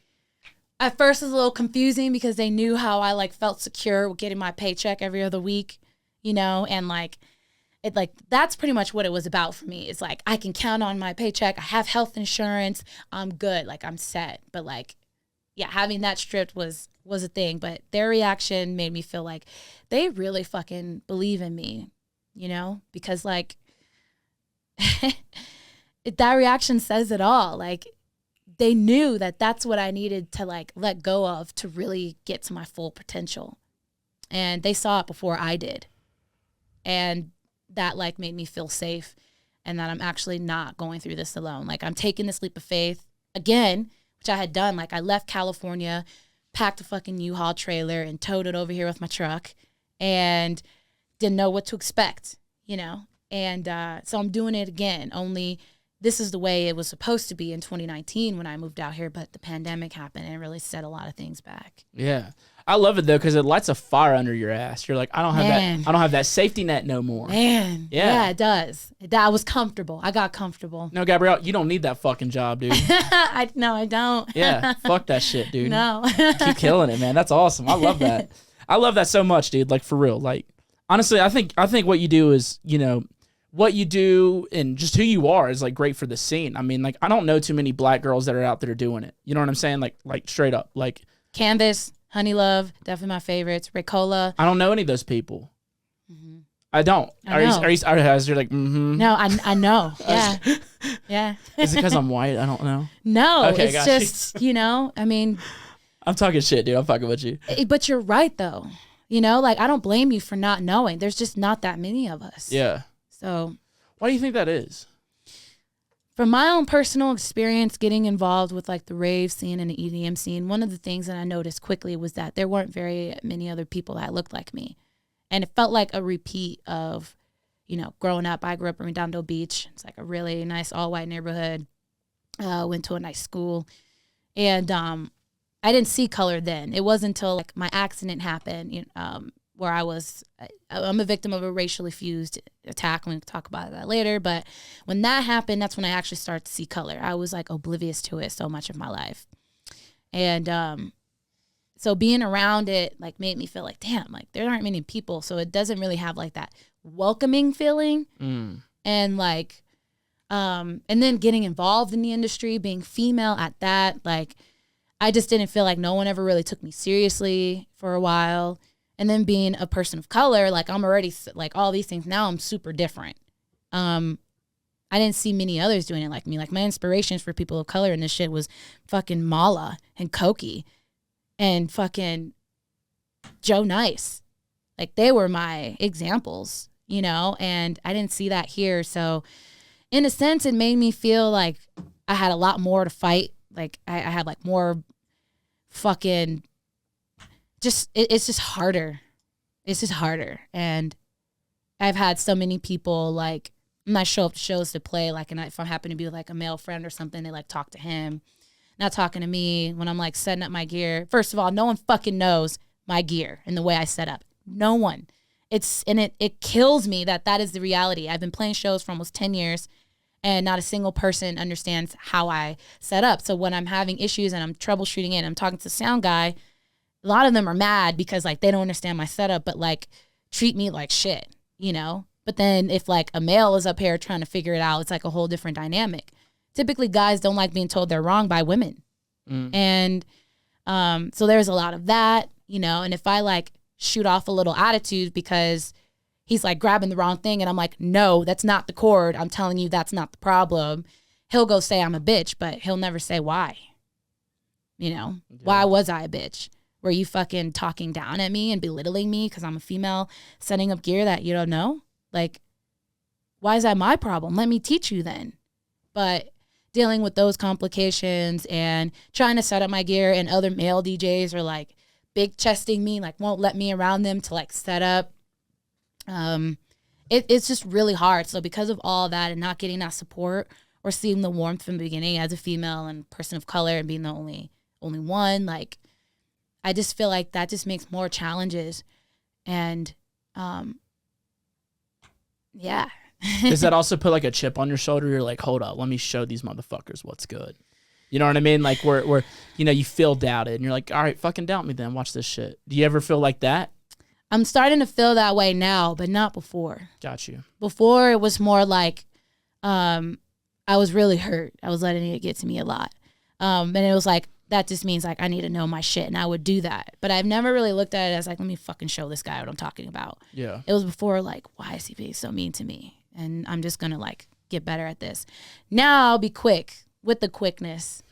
Speaker 2: at first was a little confusing because they knew how I, like, felt secure with getting my paycheck every other week, you know? And, like, it, like, that's pretty much what it was about for me. It's like, I can count on my paycheck. I have health insurance. I'm good. Like, I'm set. But, like, yeah, having that stripped was a thing. But their reaction made me feel like they really fucking believe in me, you know? Because, like, that reaction says it all. Like, they knew that that's what I needed to, like, let go of to really get to my full potential. And they saw it before I did. And that, like, made me feel safe and that I'm actually not going through this alone. Like, I'm taking this leap of faith again, which I had done. Like, I left California, packed a fucking U-Haul trailer and towed it over here with my truck and didn't know what to expect, you know? And so I'm doing it again, only this is the way it was supposed to be in 2019 when I moved out here, but the pandemic happened and it really set a lot of things back.
Speaker 1: Yeah. I love it though, because it lights a fire under your ass. You're like, I don't have that safety net no more.
Speaker 2: Man. Yeah, it does. I was comfortable. I got comfortable.
Speaker 1: No, Gabrielle, you don't need that fucking job, dude.
Speaker 2: No, I don't.
Speaker 1: Yeah. Fuck that shit, dude.
Speaker 2: No.
Speaker 1: Keep killing it, man. That's awesome. I love that. I love that so much, dude. Like, for real. Like, honestly, I think what you do is, you know, what you do and just who you are is, like, great for the scene. I mean, like, I don't know too many black girls that are out there doing it. You know what I'm saying? Like straight up. Like,
Speaker 2: Canvas, Honey Love, definitely my favorites. Ricola.
Speaker 1: I don't know any of those people.
Speaker 2: Mm-hmm.
Speaker 1: I don't.
Speaker 2: I know.
Speaker 1: You're like,
Speaker 2: No, I know. Yeah. Yeah.
Speaker 1: Is it because I'm white? I don't know.
Speaker 2: No,
Speaker 1: Okay,
Speaker 2: it's just, you know, I mean.
Speaker 1: I'm talking shit, dude. I'm fucking with you.
Speaker 2: But you're right, though. You know, like, I don't blame you for not knowing. There's just not that many of us.
Speaker 1: Yeah.
Speaker 2: So.
Speaker 1: Why do you think that is?
Speaker 2: From my own personal experience getting involved with, like, the rave scene and the EDM scene, one of the things that I noticed quickly was that there weren't very many other people that looked like me. And it felt like a repeat of, you know, growing up. I grew up in Redondo Beach. It's like a really nice all-white neighborhood. Went to a nice school. And I didn't see color then. It wasn't until, like, my accident happened, where I'm a victim of a racially fused attack. I'm going to talk about that later. But when that happened, that's when I actually started to see color. I was, like, oblivious to it so much of my life. And so being around it, like, made me feel like, damn, like, there aren't many people. So it doesn't really have, like, that welcoming feeling. And, like, and then getting involved in the industry, being female at that, like, I just didn't feel like no one ever really took me seriously for a while. And then being a person of color, like, I'm already, like, all these things. Now I'm super different. I didn't see many others doing it like me. Like, my inspirations for people of color in this shit was fucking Mala and Koki and fucking Joe Nice. Like, they were my examples, you know? And I didn't see that here. So in a sense, it made me feel like I had a lot more to fight. Like, I had, like, more fucking... it's just harder. it's just harder. And I've had so many people like, when I show up to shows to play, like, and if I happen to be with like a male friend or something, they like talk to him, not talking to me when I'm like setting up my gear. First of all, no one fucking knows my gear and the way I set up. No one. It kills me that is the reality. I've been playing shows for almost 10 years and not a single person understands how I set up. So when I'm having issues and I'm troubleshooting it and I'm talking to the sound guy, a lot of them are mad because like they don't understand my setup, but like treat me like shit, you know? But then if like a male is up here trying to figure it out, it's like a whole different dynamic. Typically guys don't like being told they're wrong by women. And so there's a lot of that, you know, and if I like shoot off a little attitude because he's like grabbing the wrong thing and I'm like, no, that's not the chord. I'm telling you that's not the problem. He'll go say I'm a bitch, but he'll never say why. You know, why was I a bitch? Were you fucking talking down at me and belittling me because I'm a female setting up gear that you don't know? Like, why is that my problem? Let me teach you then. But dealing with those complications and trying to set up my gear and other male DJs are like big chesting me, like won't let me around them to like set up. It's just really hard. So because of all that and not getting that support or seeing the warmth from the beginning as a female and person of color and being the only one, like I just feel like that just makes more challenges. And yeah.
Speaker 1: Does that also put like a chip on your shoulder? You're like, hold up, let me show these motherfuckers what's good. You know what I mean? Like where you know, you feel doubted and you're like, all right, fucking doubt me then, watch this shit. Do you ever feel like that?
Speaker 2: I'm starting to feel that way now, but not before.
Speaker 1: Got you.
Speaker 2: Before it was more like I was really hurt. I was letting it get to me a lot. And it was like, that just means like I need to know my shit, and I would do that. But I've never really looked at it as like, let me fucking show this guy what I'm talking about.
Speaker 1: Yeah.
Speaker 2: It was before like, why is he being so mean to me? And I'm just gonna like get better at this. Now I'll be quick with the quickness,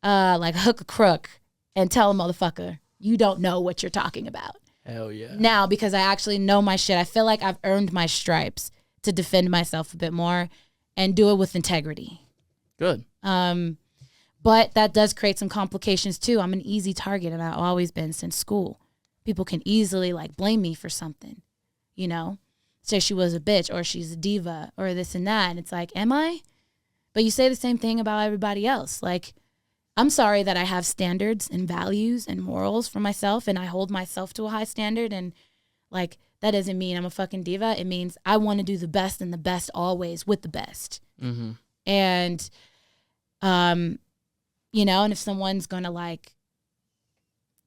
Speaker 2: like hook a crook and tell a motherfucker you don't know what you're talking about.
Speaker 1: Hell yeah.
Speaker 2: Now because I actually know my shit, I feel like I've earned my stripes to defend myself a bit more and do it with integrity.
Speaker 1: Good.
Speaker 2: But that does create some complications too. I'm an easy target, and I've always been since school. People can easily like blame me for something, you know, say she was a bitch or she's a diva or this and that. And it's like, am I? But you say the same thing about everybody else. Like, I'm sorry that I have standards and values and morals for myself, and I hold myself to a high standard. And like, that doesn't mean I'm a fucking diva. It means I want to do the best and the best always with the best. Mm-hmm. And, you know, and if someone's going to like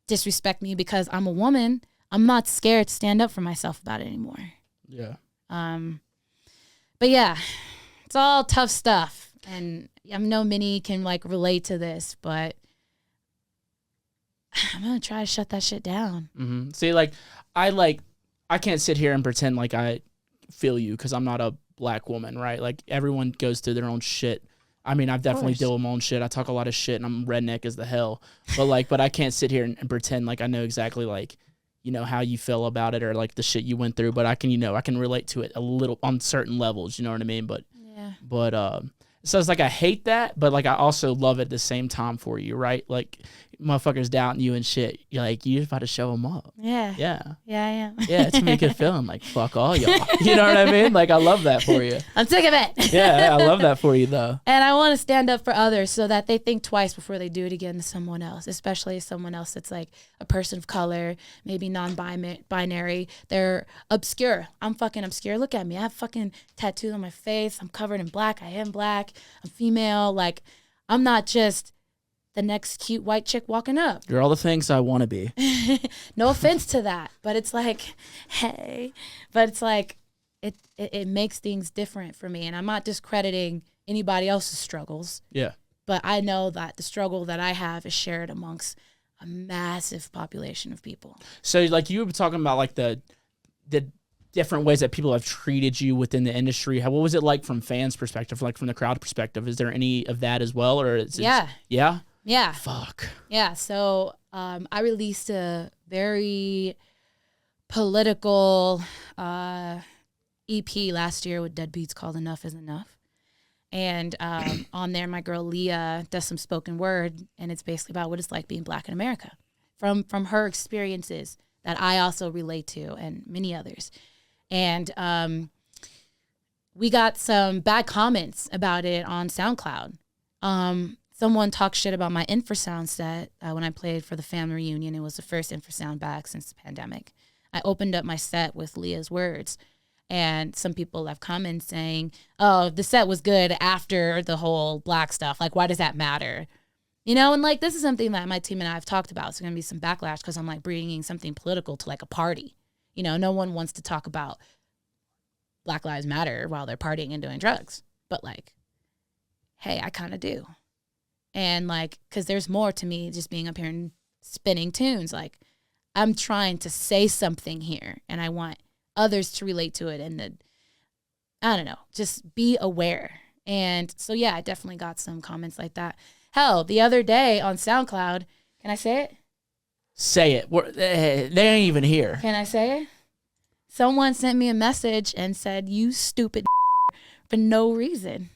Speaker 2: disrespect me because I'm a woman, I'm not scared to stand up for myself about it anymore.
Speaker 1: Yeah.
Speaker 2: But yeah, it's all tough stuff. And I know many can like relate to this, but I'm going to try to shut that shit down.
Speaker 1: Mm-hmm. See, I can't sit here and pretend like I feel you because I'm not a black woman, right? Like everyone goes through their own shit. I mean, I've definitely dealt with my own shit. I talk a lot of shit, and I'm redneck as the hell. But I can't sit here and pretend like I know exactly like, you know, how you feel about it or like the shit you went through. But I can, you know, I can relate to it a little on certain levels. You know what I mean? But so it's like I hate that, but like I also love it at the same time for you, right? Like motherfuckers doubting you and shit. You're like, you're about to show them up.
Speaker 2: Yeah.
Speaker 1: Yeah.
Speaker 2: Yeah, I am.
Speaker 1: Yeah, it's gonna be a good feeling. Like, fuck all y'all. You know what I mean? Like, I love that for you.
Speaker 2: I'm sick of it.
Speaker 1: Yeah, I love that for you, though.
Speaker 2: And I want to stand up for others so that they think twice before they do it again to someone else, especially someone else that's like a person of color, maybe non-binary. They're obscure. I'm fucking obscure. Look at me. I have fucking tattoos on my face. I'm covered in black. I am black. I'm female. Like, I'm not just the next cute white chick walking up.
Speaker 1: You're all the things I want to be.
Speaker 2: No offense to that, but it's like, hey, but it's like, it makes things different for me. And I'm not discrediting anybody else's struggles.
Speaker 1: Yeah.
Speaker 2: But I know that the struggle that I have is shared amongst a massive population of people.
Speaker 1: So like you were talking about like the different ways that people have treated you within the industry. What was it like from fans' perspective, like from the crowd perspective? Is there any of that as well? Or is it yeah?
Speaker 2: Yeah.
Speaker 1: Fuck.
Speaker 2: Yeah. So I released a very political EP last year with Deadbeats called Enough Is Enough. And on there, my girl Leah does some spoken word, and it's basically about what it's like being black in America from her experiences that I also relate to, and many others. And we got some bad comments about it on SoundCloud. Someone talked shit about my infrasound set when I played for the family reunion. It was the first infrasound back since the pandemic. I opened up my set with Leah's words, and some people left comments saying, oh, the set was good after the whole black stuff. Like, why does that matter? You know, and like, this is something that my team and I have talked about. It's going to be some backlash because I'm like bringing something political to like a party. You know, no one wants to talk about Black Lives Matter while they're partying and doing drugs. But like, hey, I kind of do. And like, because there's more to me just being up here and spinning tunes. Like, I'm trying to say something here, and I want others to relate to it. And I don't know, just be aware. And so, yeah, I definitely got some comments like that. Hell, the other day on SoundCloud, can I say it?
Speaker 1: Say it. They ain't even here.
Speaker 2: Can I say it? Someone sent me a message and said, you stupid for no reason.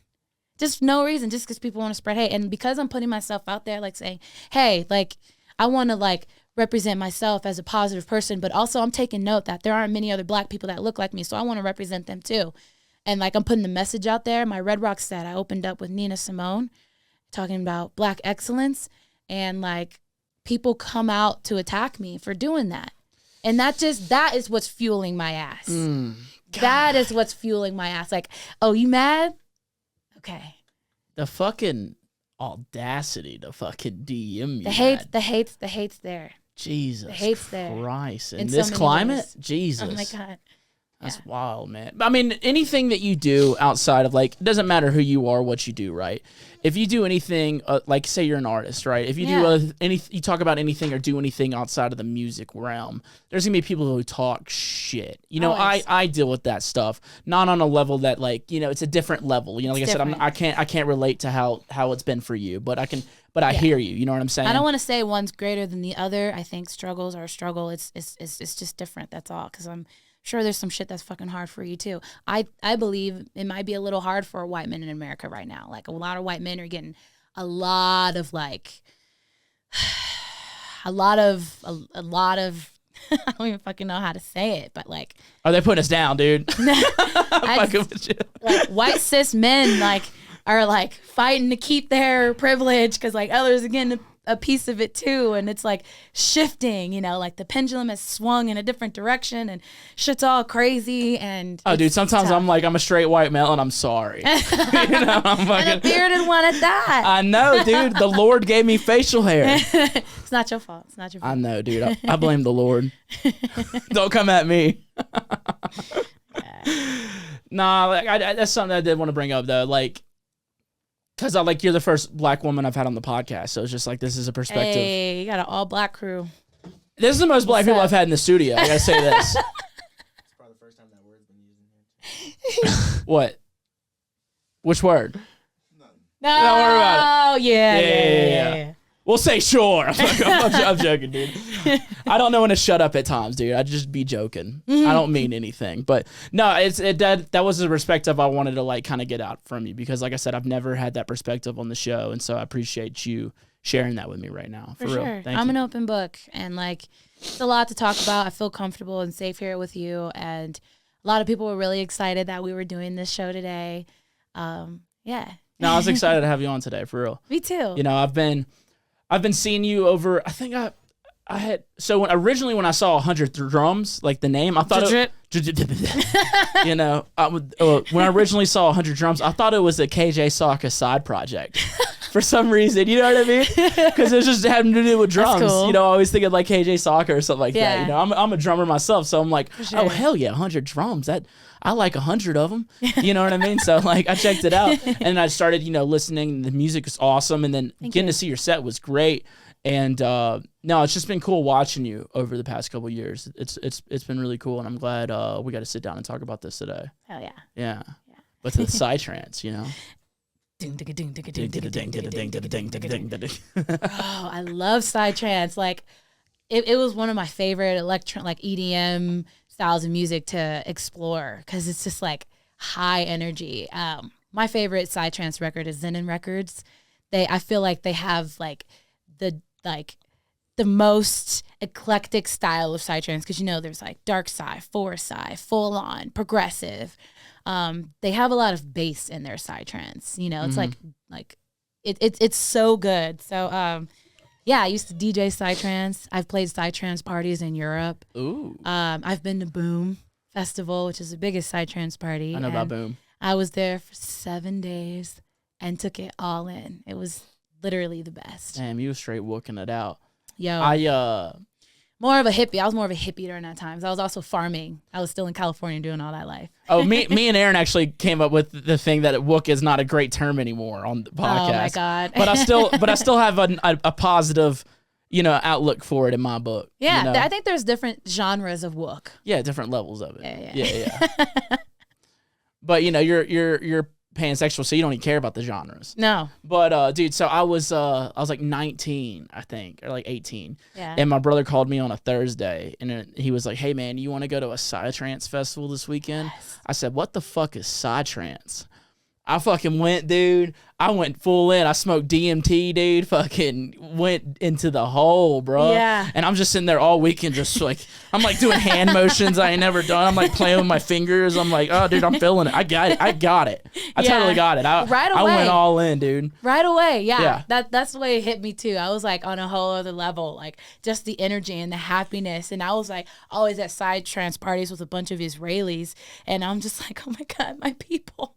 Speaker 2: Just no reason, just because people want to spread hate. And because I'm putting myself out there, like saying, hey, like, I want to like represent myself as a positive person, but also I'm taking note that there aren't many other Black people that look like me, so I want to represent them too. And like, I'm putting the message out there. My Red Rock set, I opened up with Nina Simone, talking about Black excellence, and like, people come out to attack me for doing that. And that is what's fueling my ass. That is what's fueling my ass. Like, oh, you mad? Okay.
Speaker 1: The fucking audacity to fucking DM you.
Speaker 2: The hate's there.
Speaker 1: Jesus
Speaker 2: the hate's there.
Speaker 1: Christ. In
Speaker 2: In
Speaker 1: this
Speaker 2: so many
Speaker 1: climate?
Speaker 2: ways.
Speaker 1: Jesus.
Speaker 2: Oh my God.
Speaker 1: That's wild, man. I mean, anything that you do outside of, like, it doesn't matter who you are, what you do, right? If you do anything, like, say you're an artist, right? If you do you talk about anything or do anything outside of the music realm, there's gonna be people who talk shit. You know, I deal with that stuff, not on a level that, like, you know, it's a different level. You know, like I said, I can't relate to how it's been for you, but I can. But I hear you. You know what I'm saying?
Speaker 2: I don't want to say one's greater than the other. I think struggles are a struggle. It's just different. That's all. Because I'm sure there's some shit that's fucking hard for you too. I believe it might be a little hard for white men in America right now. Like, a lot of white men are getting a lot of like a lot of I don't even fucking know how to say it, but like,
Speaker 1: are they putting us down, dude?
Speaker 2: like white cis men like are like fighting to keep their privilege because like others are getting a piece of it too, and it's like shifting, you know, like the pendulum has swung in a different direction and shit's all crazy. And
Speaker 1: oh, dude, sometimes tough. I'm like, I'm a straight white male and I'm sorry. You know, I'm fucking,
Speaker 2: and a bearded one at that.
Speaker 1: I know, dude. The Lord gave me facial hair.
Speaker 2: It's not your fault. It's not your fault.
Speaker 1: I know, dude. I blame the Lord. Don't come at me. Nah, like that's something I did want to bring up though, like. Because you're the first Black woman I've had on the podcast, so it's just like, this is a perspective.
Speaker 2: Hey, you got an all Black crew.
Speaker 1: This is the most Black people I've had in the studio. I gotta say this.
Speaker 4: It's probably the first time that word's been used in here.
Speaker 1: What? Which word?
Speaker 4: Nothing.
Speaker 2: No,
Speaker 1: don't worry about
Speaker 2: it. Yeah.
Speaker 1: We'll say sure. I'm joking, dude. I don't know when to shut up at times, dude. I just be joking. I don't mean anything. But no, that was the perspective I wanted to like kind of get out from you, because like I said, I've never had that perspective on the show, and so I appreciate you sharing that with me right now. For real.
Speaker 2: Sure.
Speaker 1: Thank
Speaker 2: I'm
Speaker 1: you.
Speaker 2: an open book, and like, it's a lot to talk about. I feel comfortable and safe here with you, and a lot of people were really excited that we were doing this show today. Yeah.
Speaker 1: No, I was excited to have you on today, for real.
Speaker 2: Me too.
Speaker 1: You know, I've been seeing you over. I think I had, so originally when I saw 100 drums, like the name, I thought you know, when I originally saw 100 drums, I thought it was a KJ Saka side project for some reason. You know what I mean? Because it just having to do with drums.
Speaker 2: Cool.
Speaker 1: You know, I always thinking like KJ Saka or something like that.
Speaker 2: Yeah.
Speaker 1: You know, I'm a drummer myself, so I'm like,
Speaker 2: sure.
Speaker 1: oh hell yeah, 100 drums. I like 100 of them. You know what I mean? So like, I checked it out and I started, you know, listening. The music is awesome, and then getting to see your set was great. And no, it's just been cool watching you over the past couple of years. It's been really cool, and I'm glad we got to sit down and talk about this today.
Speaker 2: Hell yeah.
Speaker 1: Yeah. But to the Cya Trance, you know.
Speaker 2: Oh, I love Cya Trance. Like, it was one of my favorite like EDM styles of music to explore, because it's just like high energy. My favorite Cya Trance record is Zenon Records. I feel like they have like the most eclectic style of Cya Trance, because there's like dark Cya, forest Cya, full on progressive. They have a lot of bass in their Cya Trance. It's like it's so good. So yeah, I used to DJ Cya Trance. I've played Cya Trance parties in Europe.
Speaker 1: Ooh.
Speaker 2: I've been to Boom Festival, which is the biggest Cya Trance party.
Speaker 1: I know about Boom.
Speaker 2: I was there for 7 days and took it all in. It was literally the best.
Speaker 1: Damn, you were straight working it out.
Speaker 2: Yo. More of a hippie. I was more of a hippie during that time. So I was also farming. I was still in California doing all that life.
Speaker 1: Oh, me and Aaron actually came up with the thing that wook is not a great term anymore on the podcast.
Speaker 2: Oh my God.
Speaker 1: but I still have a positive, outlook for it in my book.
Speaker 2: Yeah, I think there's different genres of wook.
Speaker 1: Yeah, different levels of it.
Speaker 2: Yeah.
Speaker 1: But you're pansexual, so you don't even care about the genres.
Speaker 2: No.
Speaker 1: But dude, so I was like 19, I think, or like 18.
Speaker 2: Yeah.
Speaker 1: And my brother called me on a Thursday, and he was like, "Hey man, you want to go to a Cya Trance festival this weekend?"
Speaker 2: Yes.
Speaker 1: I said, "What the fuck is Cya Trance?" I fucking went, dude. I went full in. I smoked DMT, dude. Fucking went into the hole, bro.
Speaker 2: Yeah.
Speaker 1: And I'm just sitting there all weekend, just like, I'm like doing hand motions I ain't never done. I'm like playing with my fingers. I'm like, oh, dude, I'm feeling it. I got it. I totally got it.
Speaker 2: Right
Speaker 1: I
Speaker 2: away.
Speaker 1: went all in, dude.
Speaker 2: Right away,
Speaker 1: Yeah.
Speaker 2: That's the way it hit me too. I was like on a whole other level, like just the energy and the happiness. And I was like always at Cya Trance parties with a bunch of Israelis, and I'm just like, oh my God, my people.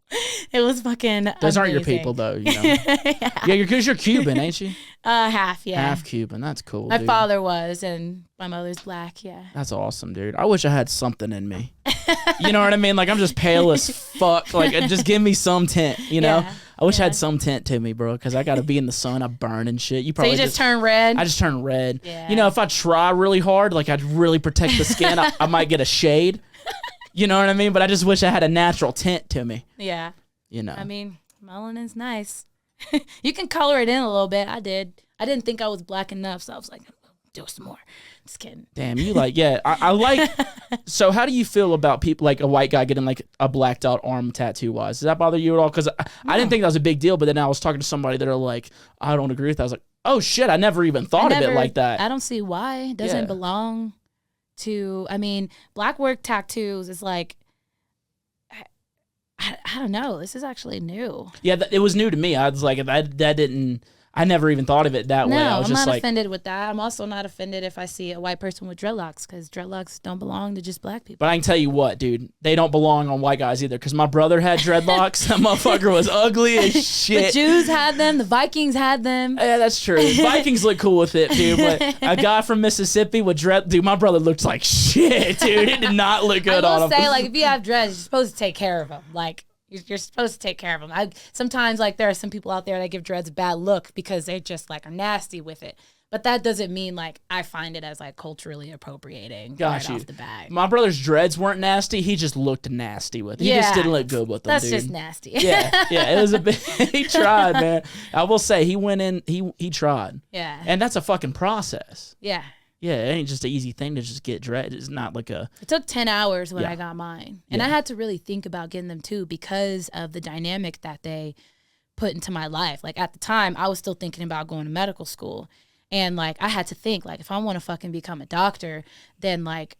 Speaker 2: It was fucking
Speaker 1: Those aren't your
Speaker 2: amazing.
Speaker 1: people, though. Yeah, because you're Cuban, ain't you?
Speaker 2: Half, yeah.
Speaker 1: Half Cuban. That's cool.
Speaker 2: My
Speaker 1: dude.
Speaker 2: father was, and my mother's black. Yeah.
Speaker 1: That's awesome, dude. I wish I had something in me. You know what I mean? Like, I'm just pale as fuck. Like, just give me some tint,
Speaker 2: Yeah,
Speaker 1: I wish I had some tint to me, bro, because I got to be in the sun. I burn and shit. You
Speaker 2: So
Speaker 1: probably
Speaker 2: you just turn red.
Speaker 1: I just turn red.
Speaker 2: Yeah.
Speaker 1: If I try really hard, like, I'd really protect the skin, I might get a shade. You know what I mean? But I just wish I had a natural tint to me.
Speaker 2: Yeah.
Speaker 1: I
Speaker 2: mean, melanin's nice. You can color it in a little bit. I did. I didn't think I was black enough, so I was like, do some more. Just kidding.
Speaker 1: Damn, you like, yeah. I like, so how do you feel about people, like a white guy getting like a blacked out arm tattoo wise? Does that bother you at all? Because I didn't think that was a big deal, but then I was talking to somebody that are like, I don't agree with that. I was like, oh shit, I never even thought of it like that.
Speaker 2: I don't see why. It doesn't belong to, black work tattoos is like, I don't know. This is actually new.
Speaker 1: Yeah, it was new to me. I was like, I never even thought of it that way. I was
Speaker 2: I'm
Speaker 1: just
Speaker 2: not
Speaker 1: like,
Speaker 2: offended with that. I'm also not offended if I see a white person with dreadlocks, because dreadlocks don't belong to just black people.
Speaker 1: but I can tell you what, dude, they don't belong on white guys either. Because my brother had dreadlocks. That motherfucker was ugly as shit.
Speaker 2: The Jews had them. The Vikings had them.
Speaker 1: Yeah, that's true. Vikings look cool with it, dude. But a guy from Mississippi with dread, dude, my brother looked like shit, dude. It did not look good
Speaker 2: I
Speaker 1: on
Speaker 2: will
Speaker 1: him.
Speaker 2: say, like, if you have dreads, you're supposed to take care of them. Like, you're supposed to take care of them. Sometimes, like, there are some people out there that give dreads a bad look because they just, like, are nasty with it. But that doesn't mean, like, I find it as, like, culturally appropriating right off the bat.
Speaker 1: My brother's dreads weren't nasty. He just looked nasty with it. He just didn't look good with them,
Speaker 2: That's
Speaker 1: dude.
Speaker 2: just nasty.
Speaker 1: Yeah, it was a bit. He tried, man. I will say he went in. He tried.
Speaker 2: Yeah.
Speaker 1: And that's a fucking process.
Speaker 2: Yeah.
Speaker 1: Yeah, it ain't just an easy thing to just get dread. It's not like a.
Speaker 2: It took 10 hours when
Speaker 1: Yeah.
Speaker 2: I got mine. And
Speaker 1: Yeah.
Speaker 2: I had to really think about getting them too because of the dynamic that they put into my life. Like, at the time, I was still thinking about going to medical school. And, like, I had to think, like, if I want to fucking become a doctor, then, like,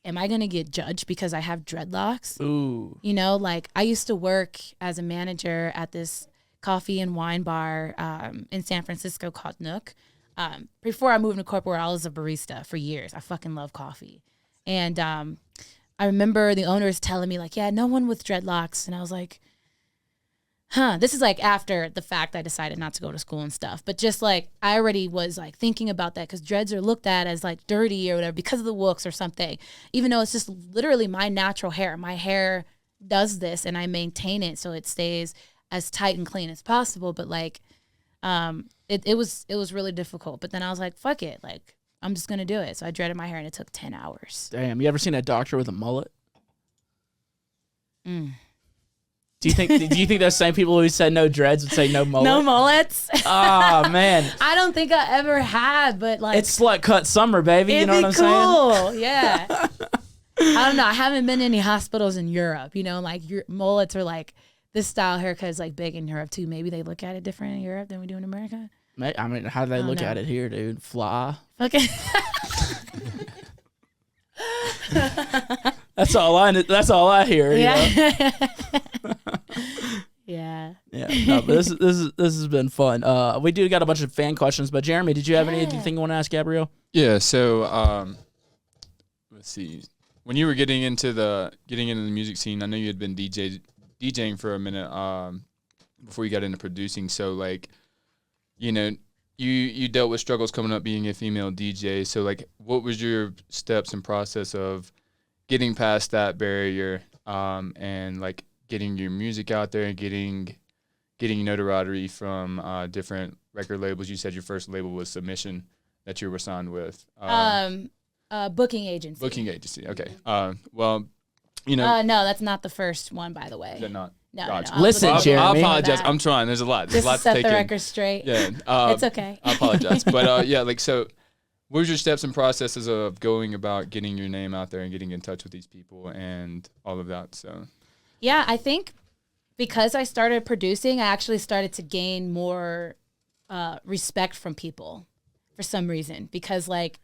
Speaker 2: am I going to get judged because I have dreadlocks?
Speaker 1: Ooh.
Speaker 2: Like, I used to work as a manager at this coffee and wine bar in San Francisco called Nook. Before I moved into corporate, I was a barista for years. I fucking love coffee. And I remember the owners telling me, like, yeah, no one with dreadlocks. And I was like, this is like after the fact I decided not to go to school and stuff. But just like, I already was like thinking about that because dreads are looked at as like dirty or whatever because of the looks or something, even though it's just literally my natural hair. My hair does this and I maintain it so it stays as tight and clean as possible. But like, it was really difficult. But then I was like, fuck it. Like, I'm just going to do it. So I dreaded my hair and it took 10 hours.
Speaker 1: Damn, you ever seen a doctor with a mullet?
Speaker 2: Mm.
Speaker 1: Do you think those same people who said no dreads would say no mullet?
Speaker 2: No mullets.
Speaker 1: Oh man.
Speaker 2: I don't think I ever had, but like,
Speaker 1: It's slut cut summer, baby. You know what I'm saying?
Speaker 2: cool. Yeah. I don't know. I haven't been to any hospitals in Europe. Like your mullets are like this style haircut is like big in Europe too. Maybe they look at it different in Europe than we do in America.
Speaker 1: I mean, how do they look at it here, dude? Fly.
Speaker 2: Okay.
Speaker 1: That's all I hear.
Speaker 2: Yeah.
Speaker 1: You know?
Speaker 2: Yeah.
Speaker 1: Yeah. No, but this has been fun. We do got a bunch of fan questions, but Jeremy, did you have anything you want to ask Gabrielle?
Speaker 3: Yeah. So let's see. When you were getting into the music scene, I know you had been DJing for a minute before you got into producing. So like, you know, you dealt with struggles coming up being a female DJ. So like, what was your steps and process of getting past that barrier and like getting your music out there and getting notoriety from different record labels? You said your first label was Submission that you were signed with.
Speaker 2: Booking agency.
Speaker 3: Booking agency. Okay. Well, you know.
Speaker 2: No, that's not the first one, by the way.
Speaker 3: Is that not?
Speaker 2: No,
Speaker 3: Gotcha.
Speaker 2: no.
Speaker 1: Listen,
Speaker 3: I
Speaker 1: Jeremy.
Speaker 3: apologize. I'm trying. There's a lot. There's
Speaker 2: Just
Speaker 3: a lot
Speaker 2: to
Speaker 3: to
Speaker 2: set
Speaker 3: take
Speaker 2: the
Speaker 3: in.
Speaker 2: record straight.
Speaker 3: Yeah.
Speaker 2: It's okay.
Speaker 3: I apologize. But yeah, like, so what was your steps and processes of going about getting your name out there and getting in touch with these people and all of that? So.
Speaker 2: Yeah, I think because I started producing, I actually started to gain more respect from people for some reason. Because like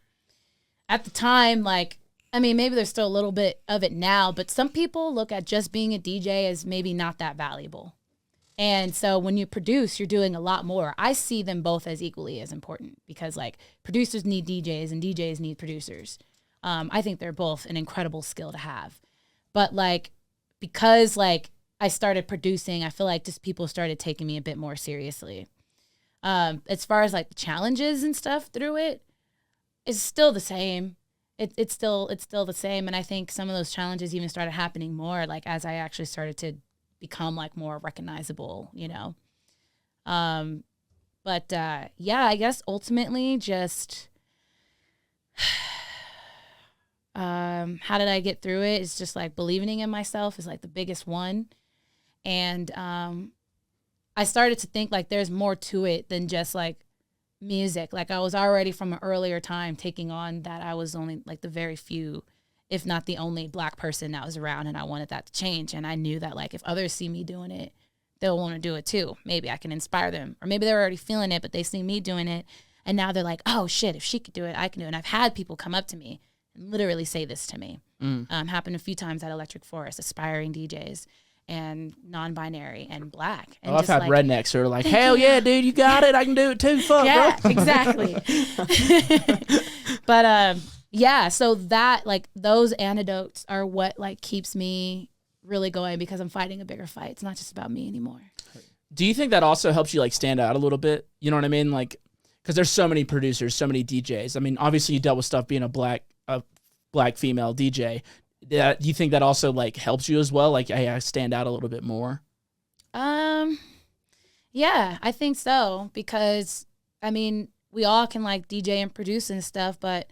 Speaker 2: at the time, like, I mean, maybe there's still a little bit of it now, but some people look at just being a DJ as maybe not that valuable. And so when you produce, you're doing a lot more. I see them both as equally as important because like producers need DJs and DJs need producers. I think they're both an incredible skill to have. But like, because like I started producing, I feel like just people started taking me a bit more seriously. As far as like the challenges and stuff through it, it's still the same. It's still the same. And I think some of those challenges even started happening more like as I actually started to become like more recognizable, you know? But yeah, I guess ultimately just, how did I get through it? It's just like believing in myself is like the biggest one. And I started to think like there's more to it than just like music. Like I was already from an earlier time taking on that I was only like the very few, if not the only Black person that was around, and I wanted that to change. And I knew that like if others see me doing it, they'll want to do it too. Maybe I can inspire them, or maybe they're already feeling it, but they see me doing it, and now they're like, oh shit, if she could do it, I can do it. And I've had people come up to me and literally say this to me. Happened a few times at Electric Forest, aspiring DJs and non-binary and Black. And
Speaker 1: I've had
Speaker 2: like,
Speaker 1: rednecks who are like, hell yeah, dude, you got it. I can do it too. Fuck,
Speaker 2: yeah,
Speaker 1: bro.
Speaker 2: exactly. But yeah, so that like those anecdotes are what like keeps me really going because I'm fighting a bigger fight. It's not just about me anymore.
Speaker 1: Do you think that also helps you like stand out a little bit? You know what I mean? Like, because there's so many producers, so many DJs. I mean, obviously you dealt with stuff being a black female DJ. Do you think that also like helps you as well? Like, hey, I stand out a little bit more.
Speaker 2: Yeah, I think so because I mean we all can like DJ and produce and stuff, but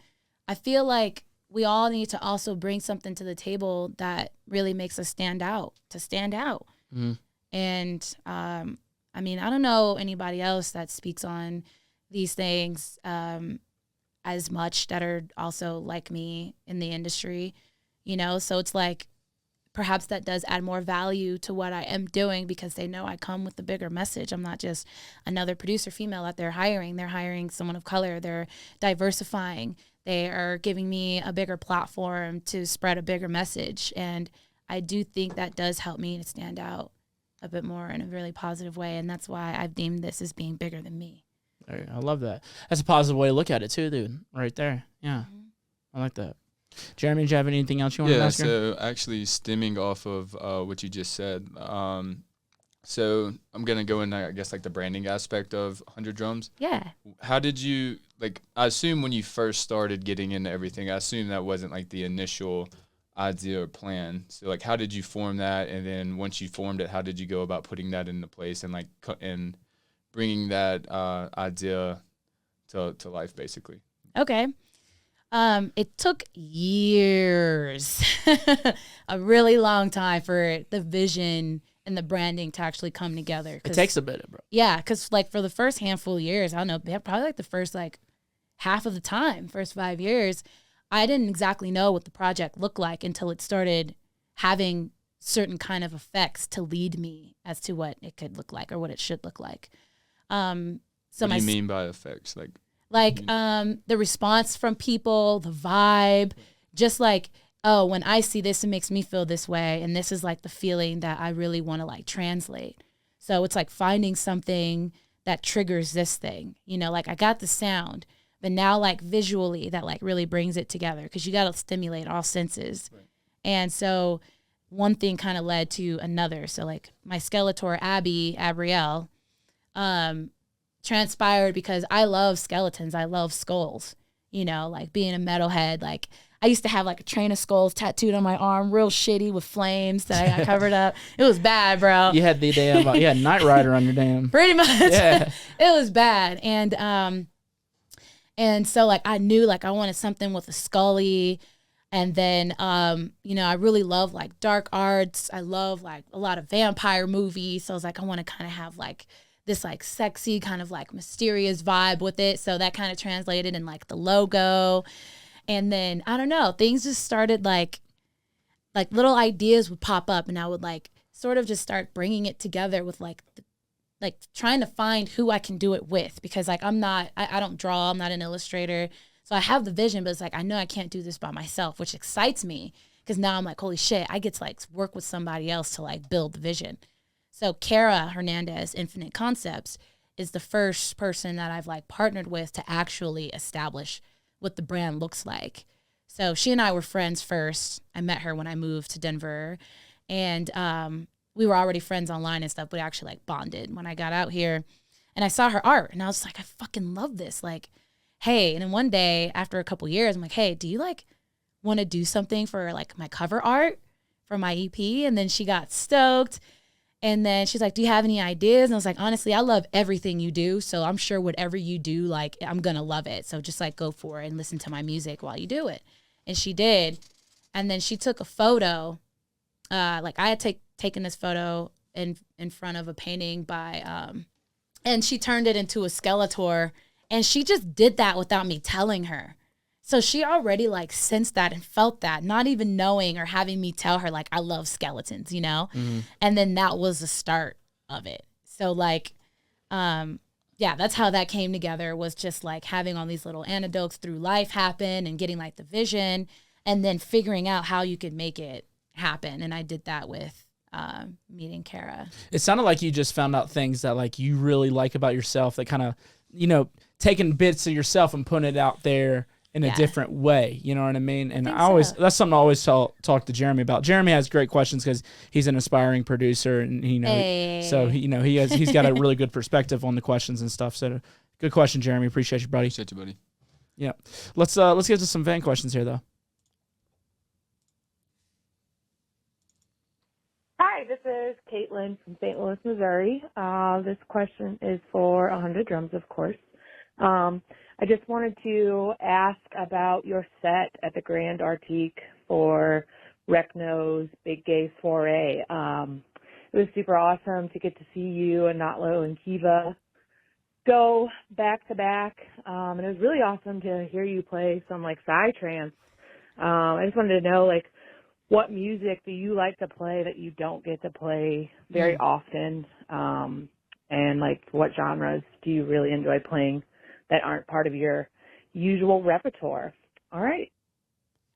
Speaker 2: I feel like we all need to also bring something to the table that really makes us stand out. Mm-hmm. And I mean, I don't know anybody else that speaks on these things as much that are also like me in the industry, you know? So it's like perhaps that does add more value to what I am doing because they know I come with the bigger message. I'm not just another producer female that they're hiring. They're hiring someone of color. They're diversifying. They are giving me a bigger platform to spread a bigger message. And I do think that does help me to stand out a bit more in a really positive way. And that's why I've deemed this as being bigger than me.
Speaker 1: I love that. That's a positive way to look at it too, dude. Right there. Yeah. I like that. Jeremy, do you have anything else you want to ask her?
Speaker 3: So actually stemming off of what you just said, so I'm going to go in, I guess, like the branding aspect of 100 Drums.
Speaker 2: Yeah.
Speaker 3: How did you, like, I assume when you first started getting into everything, I assume that wasn't like the initial idea or plan. So like, how did you form that? And then once you formed it, how did you go about putting that into place and like, and bringing that idea to life basically?
Speaker 2: Okay. It took years, a really long time for the vision and the branding to actually come together.
Speaker 1: It takes a bit, bro.
Speaker 2: Yeah, because like for the first handful of years, I don't know, probably like the first like half of the time, first 5 years, I didn't exactly know what the project looked like until it started having certain kind of effects to lead me as to what it could look like or what it should look like. So
Speaker 3: what do you mean by effects?
Speaker 2: The response from people, the vibe, just like, oh, when I see this, it makes me feel this way. And this is like the feeling that I really want to like translate. So it's like finding something that triggers this thing, you know, like I got the sound, but now like visually that like really brings it together because you got to stimulate all senses. Right. And so one thing kind of led to another. So like my Skeletor Gabrielle, transpired because I love skeletons. I love skulls, you know, like being a metalhead. Like I used to have like a train of skulls tattooed on my arm, real shitty with flames that I got covered up. It was bad, bro.
Speaker 1: You had the damn, you had Knight Rider on your damn.
Speaker 2: Pretty much.
Speaker 1: Yeah.
Speaker 2: It was bad. And so like I knew like I wanted something with a scully. And then, you know, I really love like dark arts. I love like a lot of vampire movies. So I was like, I want to kind of have like this like sexy kind of like mysterious vibe with it. So that kind of translated in like the logo. And then I don't know, things just started like little ideas would pop up and I would like sort of just start bringing it together with like trying to find who I can do it with because like I don't draw, I'm not an illustrator. So I have the vision, but it's like I know I can't do this by myself, which excites me because now I'm like, holy shit, I get to like work with somebody else to like build the vision. So Kara Hernandez, Infinite Concepts, is the first person that I've like partnered with to actually establish what the brand looks like. So she and I were friends first. I met her when I moved to Denver, and we were already friends online and stuff, but actually like bonded when I got out here. And I saw her art, and I was like, I fucking love this. Like, hey, and then one day after a couple years, I'm like, hey, do you like want to do something for like my cover art for my EP? And then she got stoked. And then she's like, do you have any ideas? And I was like, honestly, I love everything you do. So I'm sure whatever you do, like, I'm going to love it. So just like go for it and listen to my music while you do it. And she did. And then she took a photo. Like I had taken this photo in front of a painting by, and she turned it into a Skeletor. And she just did that without me telling her. So she already like sensed that and felt that, not even knowing or having me tell her like I love skeletons, you know? Mm-hmm. And then that was the start of it. So like, yeah, that's how that came together, was just like having all these little anecdotes through life happen and getting like the vision and then figuring out how you could make it happen. And I did that with meeting Kara.
Speaker 1: It sounded like you just found out things that like you really like about yourself, that kind of, you know, taking bits of yourself and putting it out there in a different way, you know what I mean? And I always, that's something I always talk to Jeremy about. Jeremy has great questions because he's an aspiring producer, and you know, so he, you know, he's got a really good perspective on the questions and stuff. So good question, Jeremy. Appreciate you, buddy.
Speaker 3: Appreciate you, buddy.
Speaker 1: Yeah, let's get to some fan questions here though.
Speaker 5: Hi, this is Caitlin from St. Louis, Missouri. This question is for 100 Drums, of course. I just wanted to ask about your set at the Grand Arctique for Rekno's Big Gay Soiree. It was super awesome to get to see you and Notlo and Kiva go back to back. And it was really awesome to hear you play some like Cya Trance. I just wanted to know like what music do you like to play that you don't get to play very often? And like what genres do you really enjoy playing that aren't part of your usual repertoire? All right.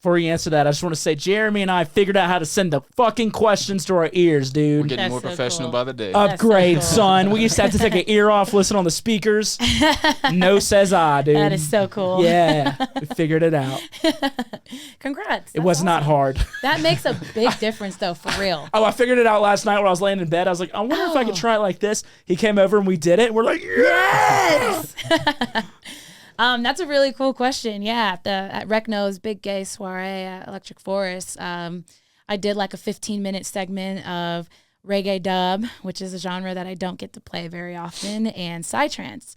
Speaker 1: Before you answer that, I just want to say Jeremy and I figured out how to send the fucking questions to our ears, dude.
Speaker 3: We're getting more professional by the day.
Speaker 1: Upgrade, son. We used to have to take an ear off, listen on the speakers. No says I, dude.
Speaker 2: That is so cool.
Speaker 1: Yeah, we figured it out.
Speaker 2: Congrats.
Speaker 1: It was awesome. Not hard.
Speaker 2: That makes a big difference, though, for real.
Speaker 1: Oh, I figured it out last night when I was laying in bed. I was like, I wonder if I could try it like this. He came over and we did it. And we're like, yes!
Speaker 2: That's a really cool question. Yeah, at Rekno's Big Gay Soiree at Electric Forest, I did like a 15-minute segment of reggae dub, which is a genre that I don't get to play very often, and Cya Trance.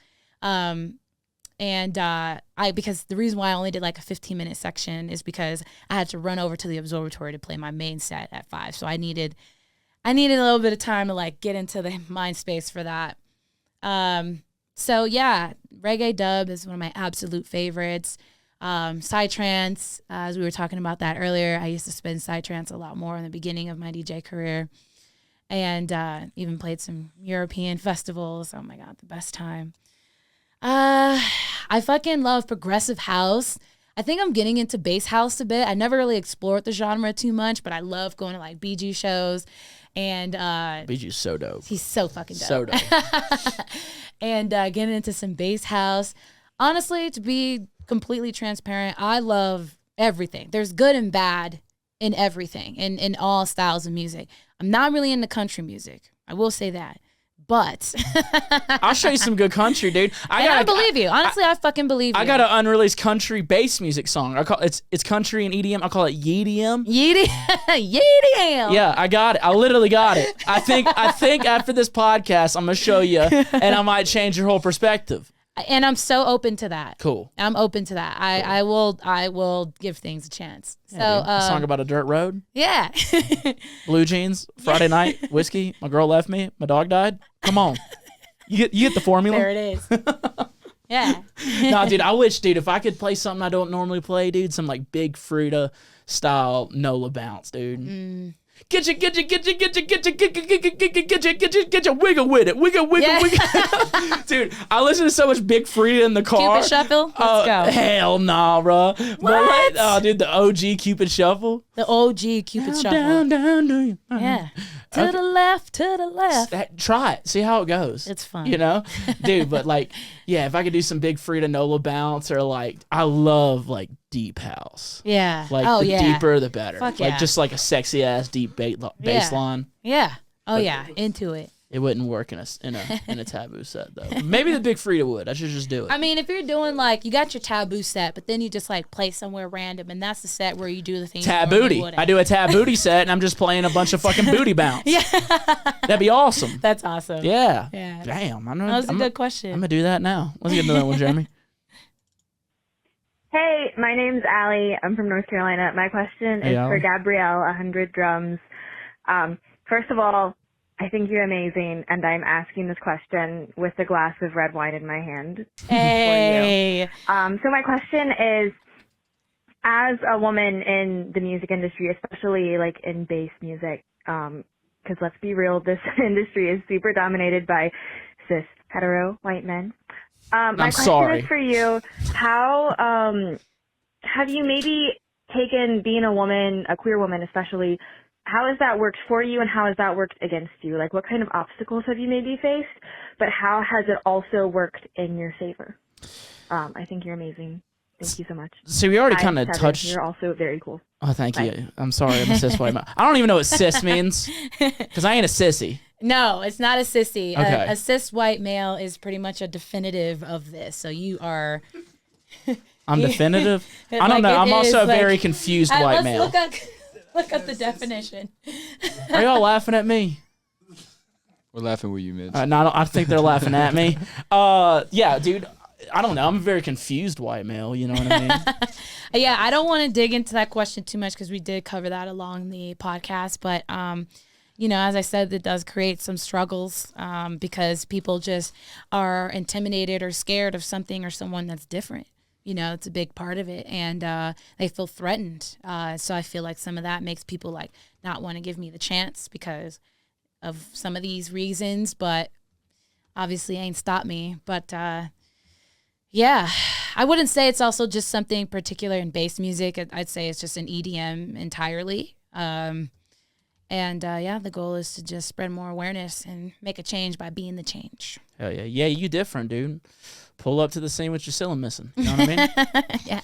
Speaker 2: Because the reason why I only did like a 15-minute section is because I had to run over to the observatory to play my main set at 5. So I needed a little bit of time to like get into the mind space for that. So yeah, reggae dub is one of my absolute favorites. Cya Trance, as we were talking about that earlier, I used to spin Cya Trance a lot more in the beginning of my DJ career, and even played some European festivals. Oh my God, the best time. I fucking love progressive house. I think I'm getting into bass house a bit. I never really explored the genre too much, but I love going to like BG shows. And
Speaker 1: BG's so dope.
Speaker 2: he's so fucking dope.
Speaker 1: So dope.
Speaker 2: And getting into some bass house. Honestly, to be completely transparent, I love everything. There's good and bad in everything, in all styles of music. I'm not really into country music. I will say that. But
Speaker 1: I'll show you some good country, dude.
Speaker 2: I believe you. Honestly, I fucking believe you.
Speaker 1: I got an unreleased country bass music song. I call it's country and EDM. I call it YEDM.
Speaker 2: Yeedam.
Speaker 1: Yeah, I got it. I literally got it. I think after this podcast, I'm gonna show you, and I might change your whole perspective.
Speaker 2: And I'm so open to that.
Speaker 1: Cool.
Speaker 2: I'm open to that. I will give things a chance. So
Speaker 1: A song about a dirt road,
Speaker 2: yeah.
Speaker 1: blue jeans, Friday night, whiskey. My girl left me. My dog died. Come on, you get the formula.
Speaker 2: There it is. Yeah.
Speaker 1: Nah, dude, I wish, dude, if I could play something I don't normally play, dude, some like Big Fruita style Nola bounce, dude. Get you wiggle with it, wiggle. Dude, I listen to so much Big Fruita in the car.
Speaker 2: Cupid Shuffle? Let's go.
Speaker 1: Hell nah, bro. What? Oh, dude, the OG Cupid Shuffle.
Speaker 2: The OG Cupid Shuffle.
Speaker 1: Down, do you?
Speaker 2: Yeah. To the left, to the left.
Speaker 1: Try it. See how it goes.
Speaker 2: It's fun.
Speaker 1: You know? Dude, but like, yeah, if I could do some Big Fruita Nola bounce or like, I love like deep house.
Speaker 2: Yeah.
Speaker 1: Like
Speaker 2: oh,
Speaker 1: the
Speaker 2: yeah.
Speaker 1: deeper the better.
Speaker 2: Fuck
Speaker 1: like
Speaker 2: yeah.
Speaker 1: just like a sexy ass deep bass line.
Speaker 2: Yeah. Oh, yeah. Into it.
Speaker 1: It wouldn't work in a taboo set though. Maybe the Big Frida would. I should just do it.
Speaker 2: I mean, if you're doing like, you got your taboo set, but then you just like play somewhere random, and that's the set where you do the things.
Speaker 1: Tabooty. I do a tabooty set, and I'm just playing a bunch of fucking booty bounce.
Speaker 2: Yeah.
Speaker 1: That'd be awesome.
Speaker 2: That's awesome.
Speaker 1: Yeah.
Speaker 2: Yeah.
Speaker 1: Damn.
Speaker 2: That was a good question.
Speaker 1: I'm gonna do that now. Let's get into that one, Jeremy.
Speaker 5: Hey, my name's Allie. I'm from North Carolina. My question is for Gabrielle, 100 Drums. First of all, I think you're amazing, and I'm asking this question with a glass of red wine in my hand.
Speaker 2: Hey.
Speaker 5: So my question is, as a woman in the music industry, especially like in bass music, because let's be real, this industry is super dominated by cis hetero white men. My question is for you, how have you maybe taken being a woman, a queer woman especially, how has that worked for you and how has that worked against you? Like what kind of obstacles have you maybe faced, but how has it also worked in your favor? I think you're amazing. Thank you so much.
Speaker 1: So we already kind of touched.
Speaker 5: You're also very cool.
Speaker 1: Oh, thank you. I'm sorry, I'm a cis white man. I don't even know what cis means because I ain't a sissy.
Speaker 2: No, it's not a sissy.
Speaker 1: Okay.
Speaker 2: A cis white male is pretty much a definitive of this. So you are.
Speaker 1: I'm definitive. I don't
Speaker 2: Like,
Speaker 1: know. I'm
Speaker 2: it
Speaker 1: also
Speaker 2: is
Speaker 1: a very
Speaker 2: like-
Speaker 1: confused white
Speaker 2: let's
Speaker 1: male.
Speaker 2: Look up the definition.
Speaker 1: Are y'all laughing at me?
Speaker 3: We're laughing with you, Mitch.
Speaker 1: No, I think they're laughing at me. Yeah, dude. I don't know. I'm a very confused white male. You know what I mean?
Speaker 2: Yeah, I don't want to dig into that question too much because we did cover that along the podcast. But, you know, as I said, it does create some struggles because people just are intimidated or scared of something or someone that's different. You know, it's a big part of it. And they feel threatened. So I feel like some of that makes people like not want to give me the chance because of some of these reasons. But obviously ain't stopped me. But yeah, I wouldn't say it's also just something particular in bass music. I'd say it's just an EDM entirely. And yeah, the goal is to just spread more awareness and make a change by being the change.
Speaker 1: Hell yeah. Yeah, you different, dude. Pull up to the scene with your ceiling missing. You know what I mean?
Speaker 2: Yeah.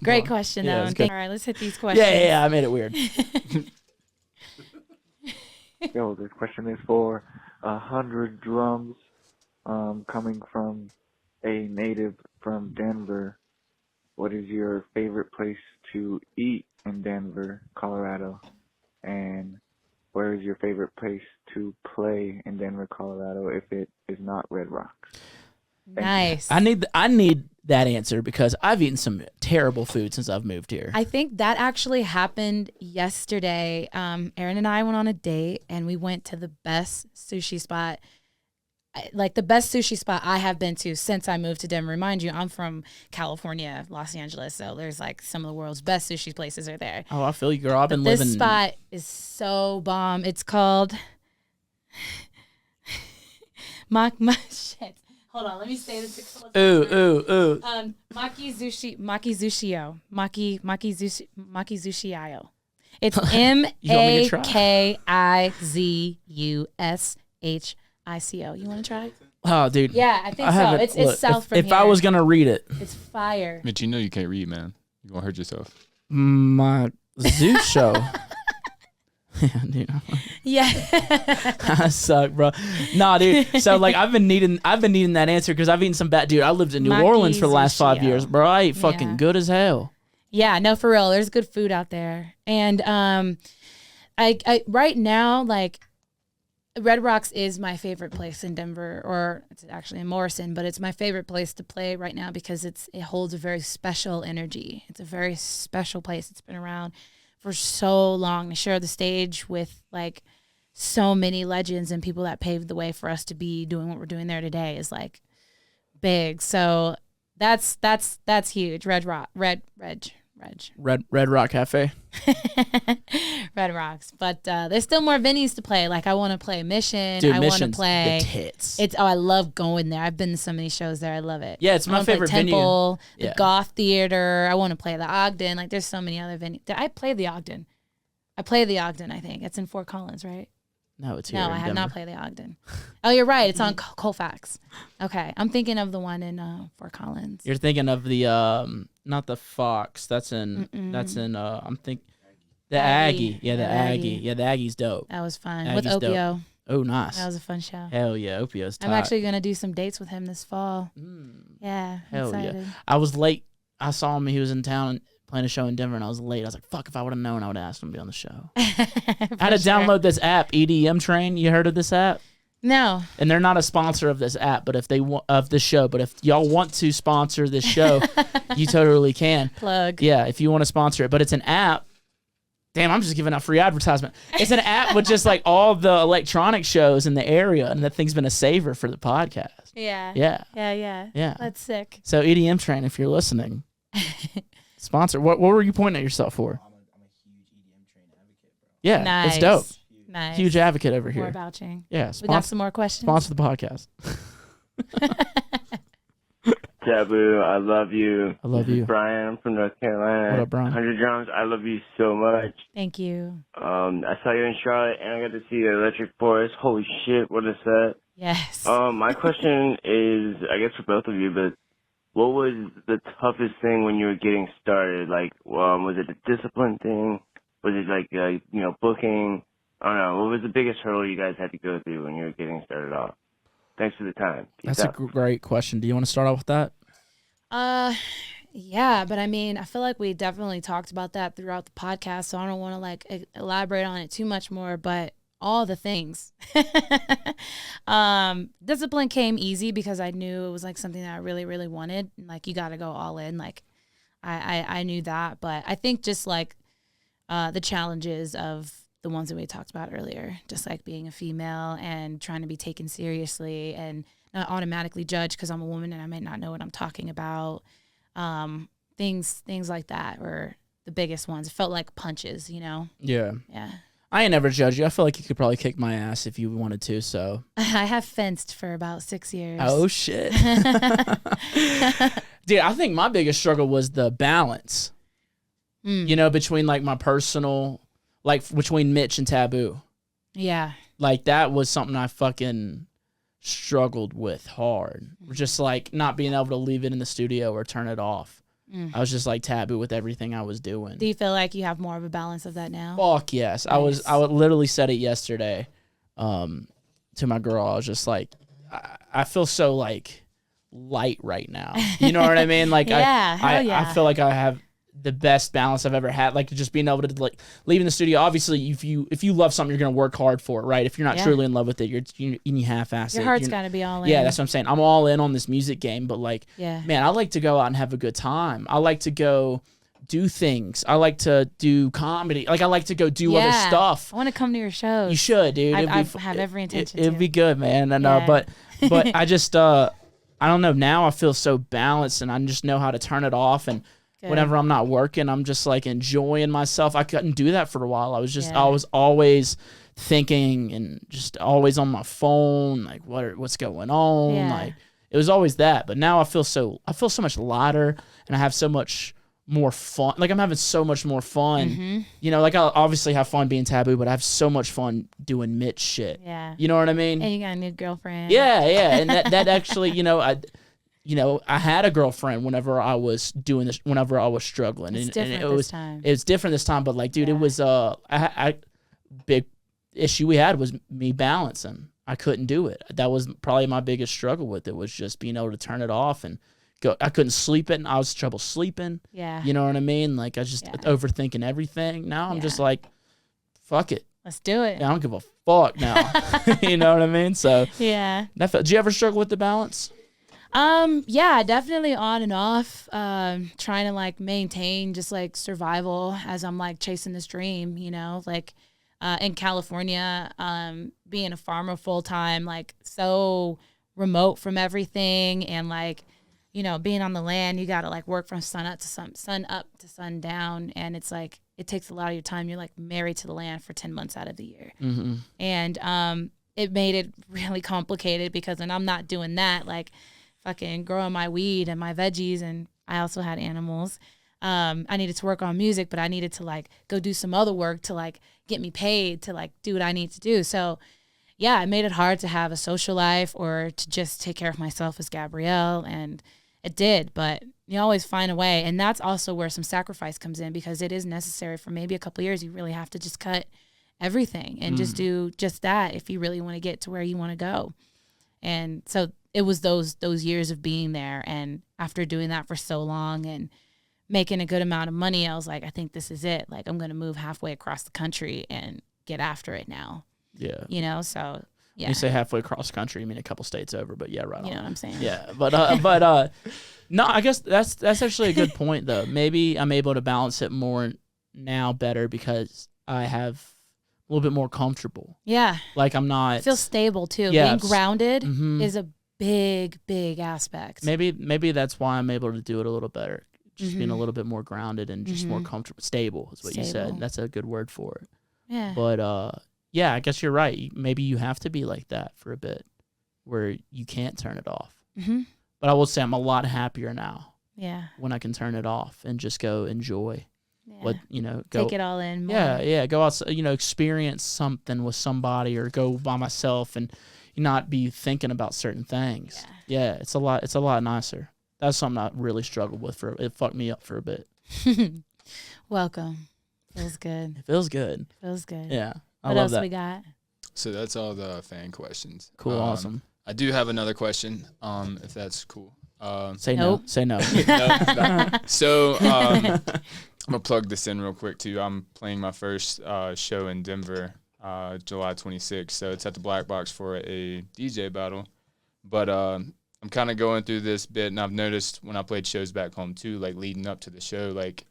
Speaker 2: Great question,
Speaker 1: yeah,
Speaker 2: though.
Speaker 1: it's good.
Speaker 2: All right, let's hit these questions.
Speaker 1: Yeah, I made it weird.
Speaker 6: Yo, this question is for 100 Drums, coming from a native from Denver. What is your favorite place to eat in Denver, Colorado? And where is your favorite place to play in Denver, Colorado if it is not Red Rocks?
Speaker 2: Nice.
Speaker 1: I need that answer because I've eaten some terrible food since I've moved here.
Speaker 2: I think that actually happened yesterday. Aaron and I went on a date and we went to the best sushi spot, like the best sushi spot I have been to since I moved to Denver. Remind you, I'm from California, Los Angeles, so there's like some of the world's best sushi places are there.
Speaker 1: Oh, I feel you, girl. I've been
Speaker 2: This
Speaker 1: living.
Speaker 2: spot is so bomb. It's called shit. Hold on, let me say this.
Speaker 1: Ooh.
Speaker 2: Makizushiyo. It's
Speaker 1: You want me to try?
Speaker 2: MAKIZUSHICO. You want to try?
Speaker 1: Oh, dude.
Speaker 2: Yeah, I think so.
Speaker 1: haven't-
Speaker 2: It's
Speaker 1: look,
Speaker 2: south from
Speaker 1: if
Speaker 2: here.
Speaker 1: I was gonna read it,
Speaker 2: It's fire.
Speaker 3: Mitch, you know you can't read, man. You're gonna hurt yourself.
Speaker 1: my zoo show. Yeah, dude.
Speaker 2: Yeah.
Speaker 1: I suck, bro. Nah, dude. So like, I've been needing that answer because I've eaten some bad. Dude, I lived in New Orleans for the last 5 years, bro. I ate fucking
Speaker 2: Yeah.
Speaker 1: good as hell.
Speaker 2: Yeah, no, for real. There's good food out there. And I right now, like, Red Rocks is my favorite place in Denver, or it's actually in Morrison, but it's my favorite place to play right now because it holds a very special energy. It's a very special place. It's been around for so long to share the stage with like so many legends and people that paved the way for us to be doing what we're doing there today is like big. So that's huge. Red Rock Cafe. Red Rocks. But there's still more venues to play. Like I want to play Mission.
Speaker 1: Dude,
Speaker 2: I want to
Speaker 1: Mission's
Speaker 2: play
Speaker 1: the tits.
Speaker 2: I love going there. I've been to so many shows there. I love it.
Speaker 1: Yeah, it's
Speaker 2: I
Speaker 1: my
Speaker 2: wanna play
Speaker 1: favorite venue.
Speaker 2: Temple, the
Speaker 1: Yeah.
Speaker 2: Goth Theater. I want to play the Ogden. Like there's so many other venues. Did I play the Ogden? I played the Ogden, I think. It's in Fort Collins, right?
Speaker 1: No, it's here.
Speaker 2: No,
Speaker 1: in
Speaker 2: I have
Speaker 1: Denver.
Speaker 2: not played the Ogden. Oh, you're right. It's on Colfax. Okay. I'm thinking of the one in Fort Collins.
Speaker 1: You're thinking of the not the Fox. That's in I'm thinking the Aggie. Yeah, the Aggie. Yeah, the Aggie's dope.
Speaker 2: That was fun.
Speaker 1: Aggie's
Speaker 2: With
Speaker 1: dope.
Speaker 2: Opio.
Speaker 1: Oh, nice.
Speaker 2: That was a fun show.
Speaker 1: Hell yeah, Opio's tight.
Speaker 2: I'm actually going to do some dates with him this fall. Yeah. I'm
Speaker 1: Hell
Speaker 2: excited.
Speaker 1: yeah. I was late. I saw him. He was in town playing a show in Denver, and I was late. I was like, fuck, if I would have known, I would have asked him to be on the show. I had to download this app, EDM Train. You heard of this app?
Speaker 2: No.
Speaker 1: And they're not a sponsor of this app, but if they want of the show, but if y'all want to sponsor this show, you totally can.
Speaker 2: Plug.
Speaker 1: Yeah, if you want to sponsor it, but it's an app. Damn, I'm just giving out free advertisement. It's an app with just like all the electronic shows in the area, and that thing's been a saver for the podcast.
Speaker 2: Yeah.
Speaker 1: Yeah.
Speaker 2: Yeah. That's sick.
Speaker 1: So EDM Train, if you're listening, sponsor. What were you pointing at yourself for?
Speaker 4: I'm a huge EDM Train advocate, bro.
Speaker 1: Yeah,
Speaker 2: Nice.
Speaker 1: it's dope.
Speaker 2: Nice.
Speaker 1: Huge advocate over
Speaker 2: More
Speaker 1: here.
Speaker 2: vouching.
Speaker 1: Yeah,
Speaker 2: We got some more questions.
Speaker 1: sponsor the podcast.
Speaker 7: TVBOO, I love you.
Speaker 1: I love
Speaker 7: This is
Speaker 1: you.
Speaker 7: Brian from North Carolina.
Speaker 1: What up, Brian?
Speaker 7: 100 Drums, I love you so much.
Speaker 2: Thank you.
Speaker 7: I saw you in Charlotte, and I got to see the Electric Forest. Holy shit, what a set.
Speaker 2: Yes.
Speaker 7: My question is, I guess for both of you, but what was the toughest thing when you were getting started? Like, was it a discipline thing? Was it like, booking? I don't know. What was the biggest hurdle you guys had to go through when you were getting started off? Thanks for the time. Peace
Speaker 1: That's
Speaker 7: out.
Speaker 1: a great question. Do you want to start off with that?
Speaker 2: Yeah, but I mean, I feel like we definitely talked about that throughout the podcast, so I don't want to like elaborate on it too much more, but all the things. Discipline came easy because I knew it was like something that I really, really wanted. Like you got to go all in. Like I knew that, but I think just like the challenges of the ones that we talked about earlier, just like being a female and trying to be taken seriously and not automatically judged because I'm a woman and I might not know what I'm talking about. Things like that were the biggest ones. It felt like punches, you know?
Speaker 1: Yeah.
Speaker 2: Yeah.
Speaker 1: I ain't never judged you. I feel like you could probably kick my ass if you wanted to, so.
Speaker 2: I have fenced for about 6 years.
Speaker 1: Oh, shit. Dude, I think my biggest struggle was the balance, you know, between like my personal, like between Mitch and TVBOO.
Speaker 2: Yeah.
Speaker 1: Like that was something I fucking struggled with hard. Just like not being able to leave it in the studio or turn it off. I was just like taboo with everything I was doing.
Speaker 2: Do you feel like you have more of a balance of that now?
Speaker 1: Fuck yes.
Speaker 2: Nice.
Speaker 1: I would literally said it yesterday to my girl. I was just like, I feel so like light right now. You know what I mean? Like
Speaker 2: Yeah, hell yeah.
Speaker 1: I feel like I have the best balance I've ever had. Like just being able to like leave in the studio. Obviously, if you love something, you're gonna work hard for it, right? If you're not
Speaker 2: Yeah.
Speaker 1: truly in love with it, you half-ass it.
Speaker 2: Your heart's
Speaker 1: You're-
Speaker 2: got to be all in.
Speaker 1: Yeah, that's what I'm saying. I'm all in on this music game, but like,
Speaker 2: Yeah.
Speaker 1: man, I like to go out and have a good time. I like to go do things. I like to do comedy. Like I like to go do other
Speaker 2: Yeah.
Speaker 1: stuff.
Speaker 2: I want to come to your shows.
Speaker 1: You should, dude.
Speaker 2: I
Speaker 1: It'd be
Speaker 2: have every intention
Speaker 1: It'd
Speaker 2: to.
Speaker 1: be good, man. And
Speaker 2: Yeah.
Speaker 1: but I just I don't know. Now I feel so balanced, and I just know how to turn it off. And
Speaker 2: Good.
Speaker 1: whenever I'm not working, I'm just like enjoying myself. I couldn't do that for a while. I was just
Speaker 2: Yeah.
Speaker 1: I was always thinking and just always on my phone, like what's going on.
Speaker 2: Yeah.
Speaker 1: Like it was always that. But now I feel so much lighter, and I have so much more fun. Like I'm having so much more fun. You know, like I obviously have fun being Taboo, but I have so much fun doing Mitch shit.
Speaker 2: Yeah.
Speaker 1: You know what I mean?
Speaker 2: And you got a new girlfriend.
Speaker 1: Yeah, and that actually, I had a girlfriend whenever I was doing this, whenever I was struggling.
Speaker 2: It's different this time.
Speaker 1: It was different this time, but like, dude, it was big issue we had was me balancing. I couldn't do it. That was probably my biggest struggle with it, was just being able to turn it off and go. I couldn't sleep it, and I was in trouble sleeping.
Speaker 2: Yeah.
Speaker 1: You know what I mean? Like I was just overthinking everything. Now I'm just like, fuck it.
Speaker 2: Let's do it.
Speaker 1: I don't give a fuck now. You know what I mean? So
Speaker 2: yeah.
Speaker 1: Do you ever struggle with the balance?
Speaker 2: Yeah, definitely on and off. Trying to like maintain just like survival as I'm like chasing this dream, you know, like in California, being a farmer full time, like so remote from everything, and like, you know, being on the land, you gotta like work from sun up to sundown, and it's like it takes a lot of your time. You're like married to the land for 10 months out of the year, and it made it really complicated because when I'm not doing that, like fucking growing my weed and my veggies, and I also had animals. I needed to work on music, but I needed to like go do some other work to like get me paid to like do what I need to do. So yeah, it made it hard to have a social life or to just take care of myself as Gabrielle, and it did, but you always find a way. And that's also where some sacrifice comes in, because it is necessary for maybe a couple of years. You really have to just cut everything and just do just that if you really want to get to where you want to go. And so it was those years of being there. And after doing that for so long and making a good amount of money, I was like, I think this is it. Like, I'm going to move halfway across the country and get after it now.
Speaker 1: Yeah.
Speaker 2: You know, so yeah.
Speaker 1: When you say halfway across the country, you mean a couple states over, but yeah, right on.
Speaker 2: You know what I'm saying?
Speaker 1: Yeah, but no, I guess that's actually a good point though. Maybe I'm able to balance it more now better because I have a little bit more comfortable.
Speaker 2: Yeah.
Speaker 1: Like I'm not.
Speaker 2: I feel stable too.
Speaker 1: Yeah,
Speaker 2: being grounded is a big aspect.
Speaker 1: Maybe that's why I'm able to do it a little better. Just being a little bit more grounded and just more comfortable, stable is what you said. That's a good word for it.
Speaker 2: Yeah.
Speaker 1: But yeah, I guess you're right. Maybe you have to be like that for a bit, where you can't turn it off. But I will say I'm a lot happier now.
Speaker 2: Yeah.
Speaker 1: When I can turn it off and just go enjoy. What go
Speaker 2: take it all in more.
Speaker 1: Yeah, go out, experience something with somebody, or go by myself and not be thinking about certain things. Yeah, it's a lot nicer. That's something I really struggled with. It fucked me up for a bit.
Speaker 2: Welcome. Feels good.
Speaker 1: It feels good.
Speaker 2: Feels good.
Speaker 1: Yeah, I
Speaker 2: what
Speaker 1: love
Speaker 2: else
Speaker 1: that.
Speaker 2: we got?
Speaker 3: So that's all the fan questions.
Speaker 1: Cool, awesome.
Speaker 3: I do have another question, if that's cool.
Speaker 1: Say
Speaker 2: Nope.
Speaker 1: no. Say no.
Speaker 3: So I'm gonna plug this in real quick too. I'm playing my first show in Denver, July 26th. So it's at the Black Box for a DJ battle. But I'm kind of going through this bit, and I've noticed when I played shows back home too, like leading up to the show, like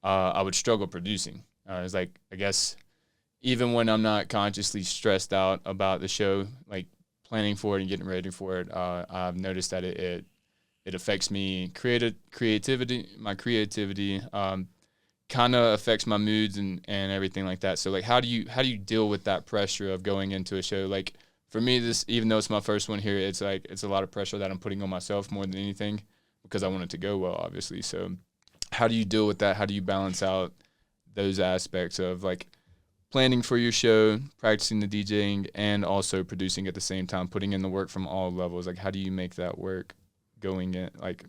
Speaker 3: I would struggle producing. It's like, I guess even when I'm not consciously stressed out about the show, like planning for it and getting ready for it, I've noticed that it affects me creativity, kind of affects my moods and everything like that. So like, how do you deal with that pressure of going into a show? Like for me, this, even though it's my first one here, it's like, it's a lot of pressure that I'm putting on myself more than anything, because I want it to go well, obviously. So how do you deal with that? How do you balance out those aspects of like planning for your show, practicing the DJing, and also producing at the same time, putting in the work from all levels? Like, how do you make that work going in, like,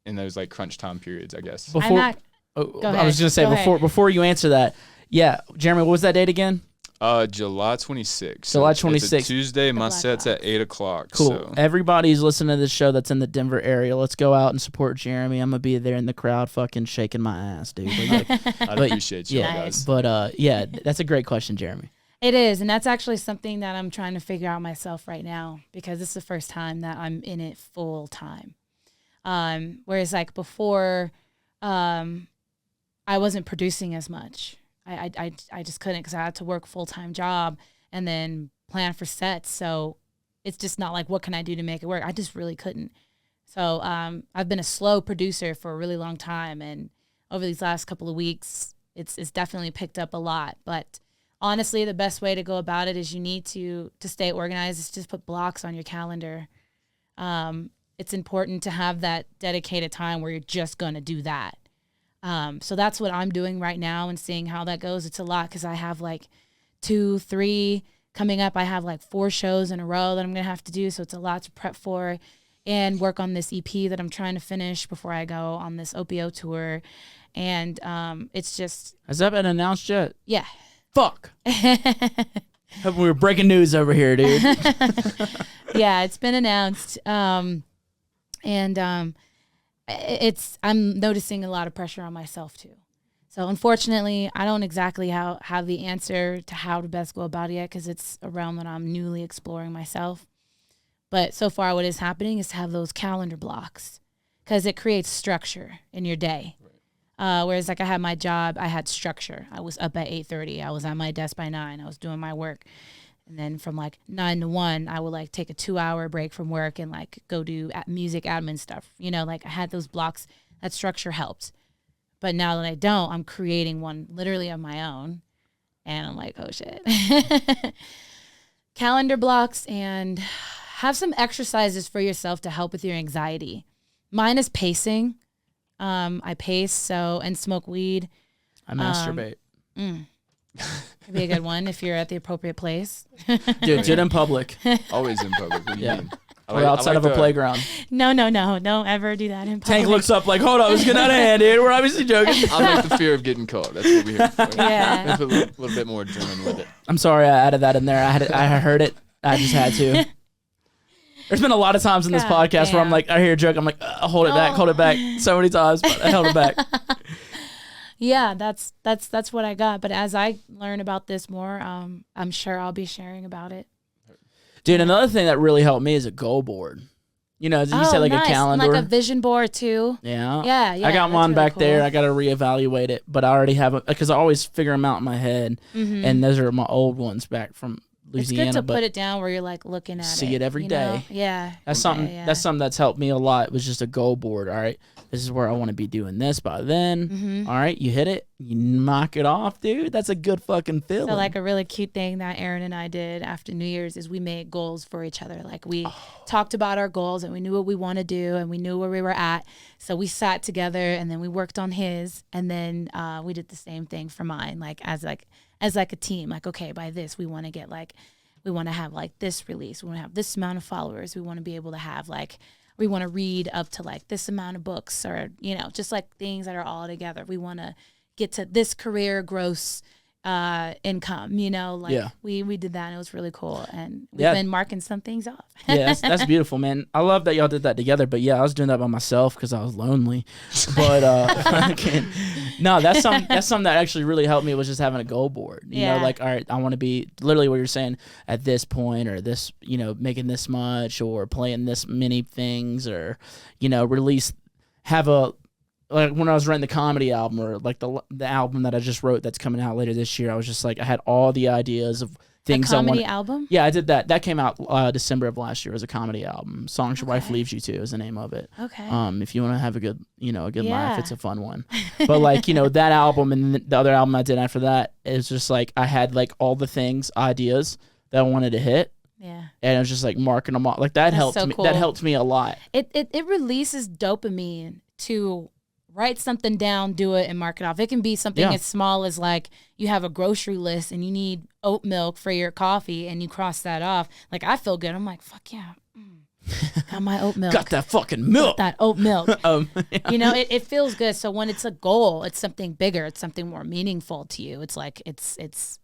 Speaker 3: in those, like, crunch time periods, I guess?
Speaker 2: Go ahead.
Speaker 1: I was going to say, before you answer that, yeah, Jeremy, what was that date again?
Speaker 3: July 26th.
Speaker 1: July 26th.
Speaker 3: It's a Tuesday. My set's at 8 o'clock.
Speaker 1: Cool.
Speaker 3: So.
Speaker 1: Everybody's listening to this show that's in the Denver area. Let's go out and support Jeremy. I'm going to be there in the crowd fucking shaking my ass, dude.
Speaker 3: I appreciate you guys.
Speaker 1: But, yeah, that's a great question, Jeremy.
Speaker 2: It is, and that's actually something that I'm trying to figure out myself right now, because this is the first time that I'm in it full time. Whereas, like, before, I wasn't producing as much. I just couldn't, because I had to work a full-time job and then plan for sets. So it's just not like, what can I do to make it work? I just really couldn't. So I've been a slow producer for a really long time, and over these last couple of weeks, it's definitely picked up a lot. But honestly, the best way to go about it is you need to stay organized, is just put blocks on your calendar. it's important to have that dedicated time where you're just going to do that. So that's what I'm doing right now and seeing how that goes. It's a lot because I have like 2, 3 coming up. I have like 4 shows in a row that I'm going to have to do. So it's a lot to prep for and work on this EP that I'm trying to finish before I go on this OPO tour. And it's just...
Speaker 1: Has that been announced yet?
Speaker 2: Yeah.
Speaker 1: Fuck. We're breaking news over here, dude.
Speaker 2: Yeah, it's been announced. I'm noticing a lot of pressure on myself too. So unfortunately, I don't exactly have the answer to how to best go about it yet because it's a realm that I'm newly exploring myself. But so far what is happening is to have those calendar blocks because it creates structure in your day. Whereas like I had my job, I had structure. I was up at 8:30. I was at my desk by 9. I was doing my work. And then from like 9 to 1, I would like take a 2-hour break from work and like go do music admin stuff. You know, like I had those blocks. That structure helped. But now that I don't, I'm creating one literally of my own. And I'm like, oh shit. Calendar blocks and have some exercises for yourself to help with your anxiety. Mine is pacing. I pace and smoke weed.
Speaker 1: I masturbate.
Speaker 2: Could be a good one if you're at the appropriate place.
Speaker 1: Dude, do it in public.
Speaker 3: Always in public. What do you
Speaker 1: Yeah.
Speaker 3: mean?
Speaker 1: Or outside of a playground.
Speaker 2: No. Don't ever do that in public.
Speaker 1: Tank looks up like, hold on, it's getting out of hand, dude. We're obviously joking.
Speaker 3: I like the fear of getting caught. That's what we're here for.
Speaker 2: Yeah.
Speaker 3: Put a little bit more adrenaline with it.
Speaker 1: I'm sorry I added that in there. I heard it. I just had to. There's been a lot of times in this
Speaker 2: God
Speaker 1: podcast where I'm
Speaker 2: damn.
Speaker 1: like, I hear a joke. I'm like, hold it back. So many times, but I held it back.
Speaker 2: Yeah, that's what I got. But as I learn about this more, I'm sure I'll be sharing about it.
Speaker 1: Dude, another thing that really helped me is a goal board. You know, you said like
Speaker 2: nice.
Speaker 1: a calendar.
Speaker 2: Like a vision board too.
Speaker 1: Yeah.
Speaker 2: Yeah.
Speaker 1: I got
Speaker 2: that's
Speaker 1: mine
Speaker 2: really
Speaker 1: back
Speaker 2: cool.
Speaker 1: there. I got to reevaluate it, but I already have it because I always figure them out in my head.
Speaker 2: Mm-hmm.
Speaker 1: And those are my old ones back from Louisiana.
Speaker 2: It's good to
Speaker 1: but
Speaker 2: put it down where you're like looking at
Speaker 1: see it every
Speaker 2: you
Speaker 1: day.
Speaker 2: know? Yeah.
Speaker 1: That's something.
Speaker 2: Yeah.
Speaker 1: That's something that's helped me a lot. Was just a goal board. All right, this is where I want to be doing this by then.
Speaker 2: Mm-hmm.
Speaker 1: All right, you hit it, you knock it off, dude. That's a good fucking feeling.
Speaker 2: So like a really cute thing that Aaron and I did after New Year's is we made goals for each other. Like we talked about our goals and we knew what we want to do and we knew where we were at. So we sat together and then we worked on his and then we did the same thing for mine. Like as a team. Like okay, by this we want to get like. We want to have like this release. We want to have this amount of followers. We want to be able to have like, we want to read up to like this amount of books or, you know, just like things that are all together. We want to get to this career gross income, you know, like we did that and it was really cool. And we've been marking some things off.
Speaker 1: Yeah, that's beautiful, man. I love that y'all did that together. But yeah, I was doing that by myself because I was lonely. But no, that's something that actually really helped me was just having a goal board. You know, like all right, I want to be literally what you're saying at this point or this, you know, making this much or playing this many things or, you know, have a. Like when I was writing the comedy album or like the album that I just wrote that's coming out later this year, I was just like I had all the ideas of things I wanted. A
Speaker 2: comedy album?
Speaker 1: Yeah, I did that. That came out December of last year as a comedy album. Songs Your Wife Leaves You To is the name of it.
Speaker 2: Okay.
Speaker 1: If you want to have a good laugh, it's a fun one. But like, you know, that album and the other album I did after that is just like I had like all the ideas that I wanted to hit.
Speaker 2: Yeah.
Speaker 1: And I was just like marking them off. Like that helped me. Cool. That helped me a lot.
Speaker 2: It releases dopamine to write something down, do it, and mark it off. It can be something as small as like you have a grocery list and you need oat milk for your coffee and you cross that off. Like I feel good. I'm like, fuck yeah. Got my oat milk.
Speaker 1: Got that fucking milk.
Speaker 2: Got that oat milk. You know, it feels good. So when it's a goal, it's something bigger. It's something more meaningful to you. It's like it's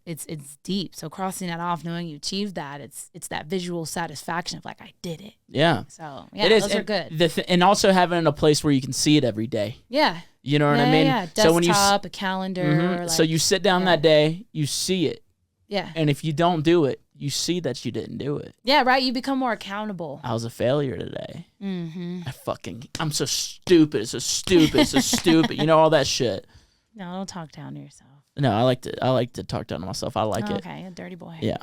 Speaker 2: deep. So crossing that off, knowing you achieved that, it's that visual satisfaction of like I did it.
Speaker 1: Yeah.
Speaker 2: So yeah, those are good.
Speaker 1: And also having a place where you can see it every day.
Speaker 2: Yeah.
Speaker 1: You know what I mean?
Speaker 2: Yeah. Desktop, so when a calendar. Like,
Speaker 1: so you sit down that day, you see it.
Speaker 2: Yeah.
Speaker 1: And if you don't do it, you see that you didn't do it.
Speaker 2: Yeah, right. You become more accountable.
Speaker 1: I was a failure today.
Speaker 2: Mm-hmm.
Speaker 1: I'm so stupid. So stupid. You know, all that shit.
Speaker 2: No, don't talk down to yourself.
Speaker 1: No, I like to talk down to myself. I like it.
Speaker 2: Okay, a dirty boy.
Speaker 1: Yeah.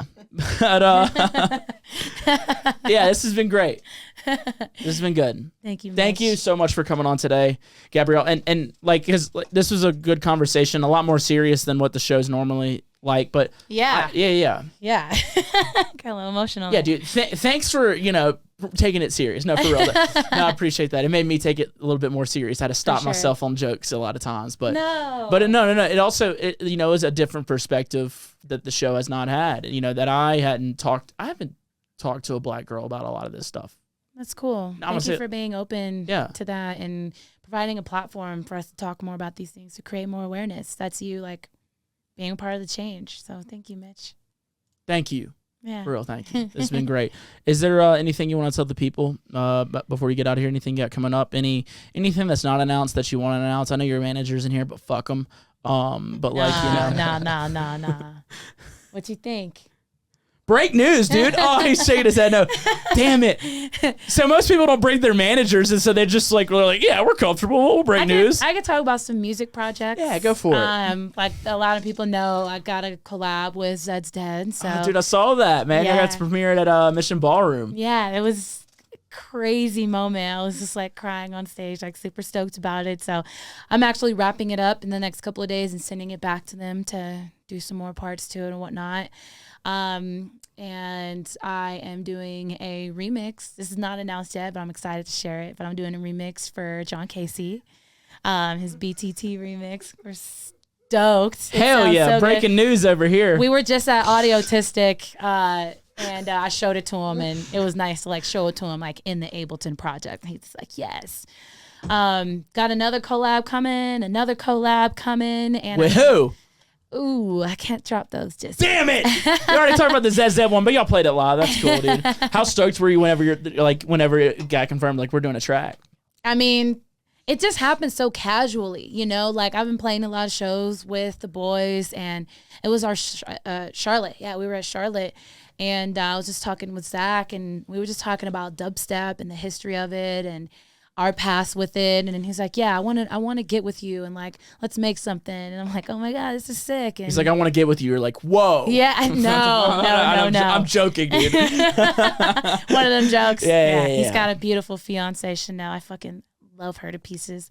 Speaker 1: But yeah, this has been great. This has been good.
Speaker 2: Thank you.
Speaker 1: Thank you so much for coming on today, Gabrielle. And like, cause this was a good conversation, a lot more serious than what the show's normally like. But
Speaker 2: yeah.
Speaker 1: Yeah.
Speaker 2: Got a little emotional.
Speaker 1: Yeah, dude. Thanks for taking it serious. No, for real. No, I appreciate that. It made me take it a little bit more serious. I had to stop
Speaker 2: sure.
Speaker 1: myself on jokes a lot of times, but
Speaker 2: No.
Speaker 1: no. It also, you know, is a different perspective that the show has not had. You know, that I haven't talked to a black girl about a lot of this stuff.
Speaker 2: That's cool. Thank you for being open to that and providing a platform for us to talk more about these things, to create more awareness. That's you, like, being a part of the change. So thank you, Mitch.
Speaker 1: Thank you.
Speaker 2: Yeah.
Speaker 1: For real, thank you. It's been great. Is there anything you want to tell the people before we get out of here? Anything you got coming up? Anything that's not announced that you want to announce? I know your manager's in here, but fuck them. But like, you know.
Speaker 2: Nah. What you think?
Speaker 1: Break news, dude. Oh, he's shaking his head no. Damn it. So most people don't bring their managers, and so they're just like, yeah, we're comfortable. We'll break news.
Speaker 2: I could talk about some music projects.
Speaker 1: Yeah, go for it.
Speaker 2: Like a lot of people know, I got a collab with Zed's Dead. So,
Speaker 1: dude, I saw that, man.
Speaker 2: Yeah.
Speaker 1: I got to premiere it at Mission Ballroom.
Speaker 2: Yeah, it was a crazy moment. I was just like crying on stage, like super stoked about it. So I'm actually wrapping it up in the next couple of days and sending it back to them to do some more parts to it and whatnot. And I am doing a remix. This is not announced yet, but I'm excited to share it. But I'm doing a remix for John Casey, his BTT remix. We're stoked.
Speaker 1: Hell yeah.
Speaker 2: So
Speaker 1: breaking news over here.
Speaker 2: We were just at Audiotistic, and I showed it to him, and it was nice to like show it to him like in the Ableton project. And he's like, yes. Got another collab coming. And
Speaker 1: with who?
Speaker 2: Ooh, I can't drop those just.
Speaker 1: Damn it! We already talked about the ZZ one, but y'all played it live. That's cool, dude. How stoked were you whenever it got confirmed, like, we're doing a track?
Speaker 2: I mean, it just happened so casually, you know? Like, I've been playing a lot of shows with the boys, and it was our Charlotte. Yeah, we were at Charlotte, and I was just talking with Zach, and we were just talking about dubstep and the history of it, and our past with it. And then he's like, yeah, I want to get with you and like, let's make something. And I'm like, oh my God, this is sick. And
Speaker 1: he's like, I want to get with you. You're like, whoa.
Speaker 2: Yeah, no.
Speaker 1: I'm joking, dude.
Speaker 2: One of them jokes.
Speaker 1: Yeah.
Speaker 2: He's got a beautiful fiance now. I fucking love her to pieces.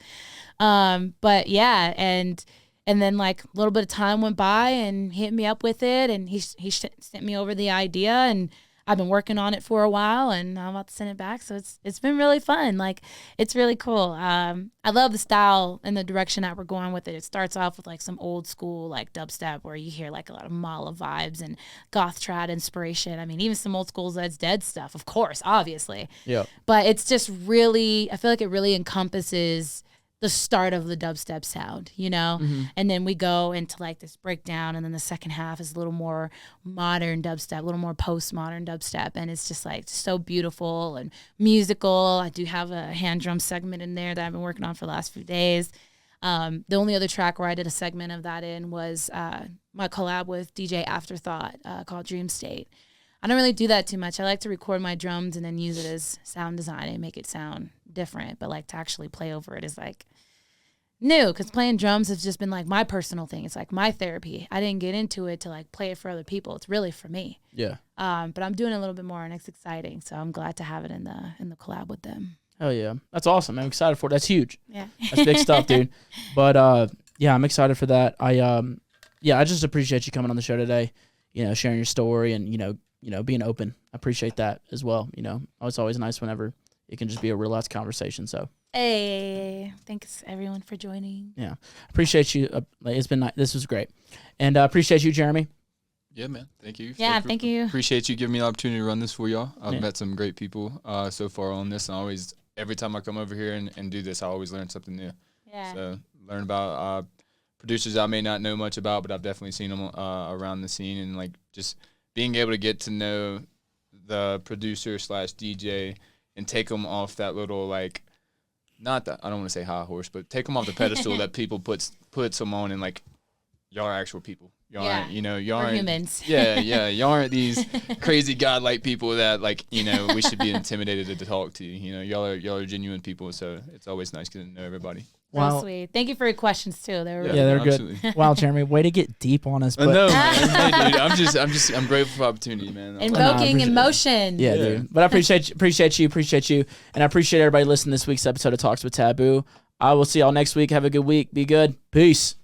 Speaker 2: But yeah, and then like a little bit of time went by and he hit me up with it, and he sent me over the idea, and I've been working on it for a while, and I'm about to send it back. So it's been really fun. Like, it's really cool. I love the style and the direction that we're going with it. It starts off with like some old school like dubstep where you hear like a lot of Mala vibes and goth trad inspiration. I mean, even some old school Zed's Dead stuff, of course, obviously.
Speaker 1: Yeah.
Speaker 2: But it's just really, I feel like it really encompasses the start of the dubstep sound, you know?
Speaker 1: Mm-hmm.
Speaker 2: And then we go into like this breakdown, and then the second half is a little more modern dubstep, a little more postmodern dubstep. And it's just like so beautiful and musical. I do have a hand drum segment in there that I've been working on for the last few days. The only other track where I did a segment of that in was my collab with DJ Afterthought called Dream State. I don't really do that too much. I like to record my drums and then use it as sound design and make it sound different, but like to actually play over it is like new, because playing drums has just been like my personal thing. It's like my therapy. I didn't get into it to like play it for other people. It's really for me.
Speaker 1: Yeah.
Speaker 2: But I'm doing a little bit more, and it's exciting. So I'm glad to have it in the collab with them.
Speaker 1: Hell yeah. That's awesome. I'm excited for it. That's huge.
Speaker 2: Yeah.
Speaker 1: That's big stuff, dude. But yeah, I'm excited for that. I just appreciate you coming on the show today, you know, sharing your story and, you know, being open. I appreciate that as well. You know, it's always nice whenever it can just be a relaxed conversation. So,
Speaker 2: hey, thanks everyone for joining.
Speaker 1: Yeah, appreciate you. It's been nice. This was great, and appreciate you, Jeremy.
Speaker 3: Yeah, man. Thank you.
Speaker 2: Yeah, thank you.
Speaker 3: Appreciate you giving me the opportunity to run this for y'all. I've met some great people so far on this, and every time I come over here and do this, I always learn something new.
Speaker 2: Yeah.
Speaker 3: So learn about producers I may not know much about, but I've definitely seen them around the scene, and like just being able to get to know the producer / DJ and take them off that little like, not that I don't want to say high horse, but take them off the pedestal that people puts them on, and like, y'all are actual people. Y'all aren't, you know, y'all aren't
Speaker 2: humans.
Speaker 3: Yeah, y'all aren't these crazy godlike people that like, you know, we should be intimidated to talk to. You know, y'all are genuine people, so it's always nice getting to know everybody.
Speaker 2: Wow. Sweet. Thank you for your questions too. They were really
Speaker 1: they're
Speaker 3: absolutely
Speaker 1: good. Wow, Jeremy, way to get deep on us. But
Speaker 3: no, man. Hey, dude, I'm grateful for the opportunity, man.
Speaker 2: Invoking emotion.
Speaker 1: Yeah, dude. But I appreciate you, and I appreciate everybody listening to this week's episode of Talks with TVBOO. I will see y'all next week. Have a good week. Be good. Peace.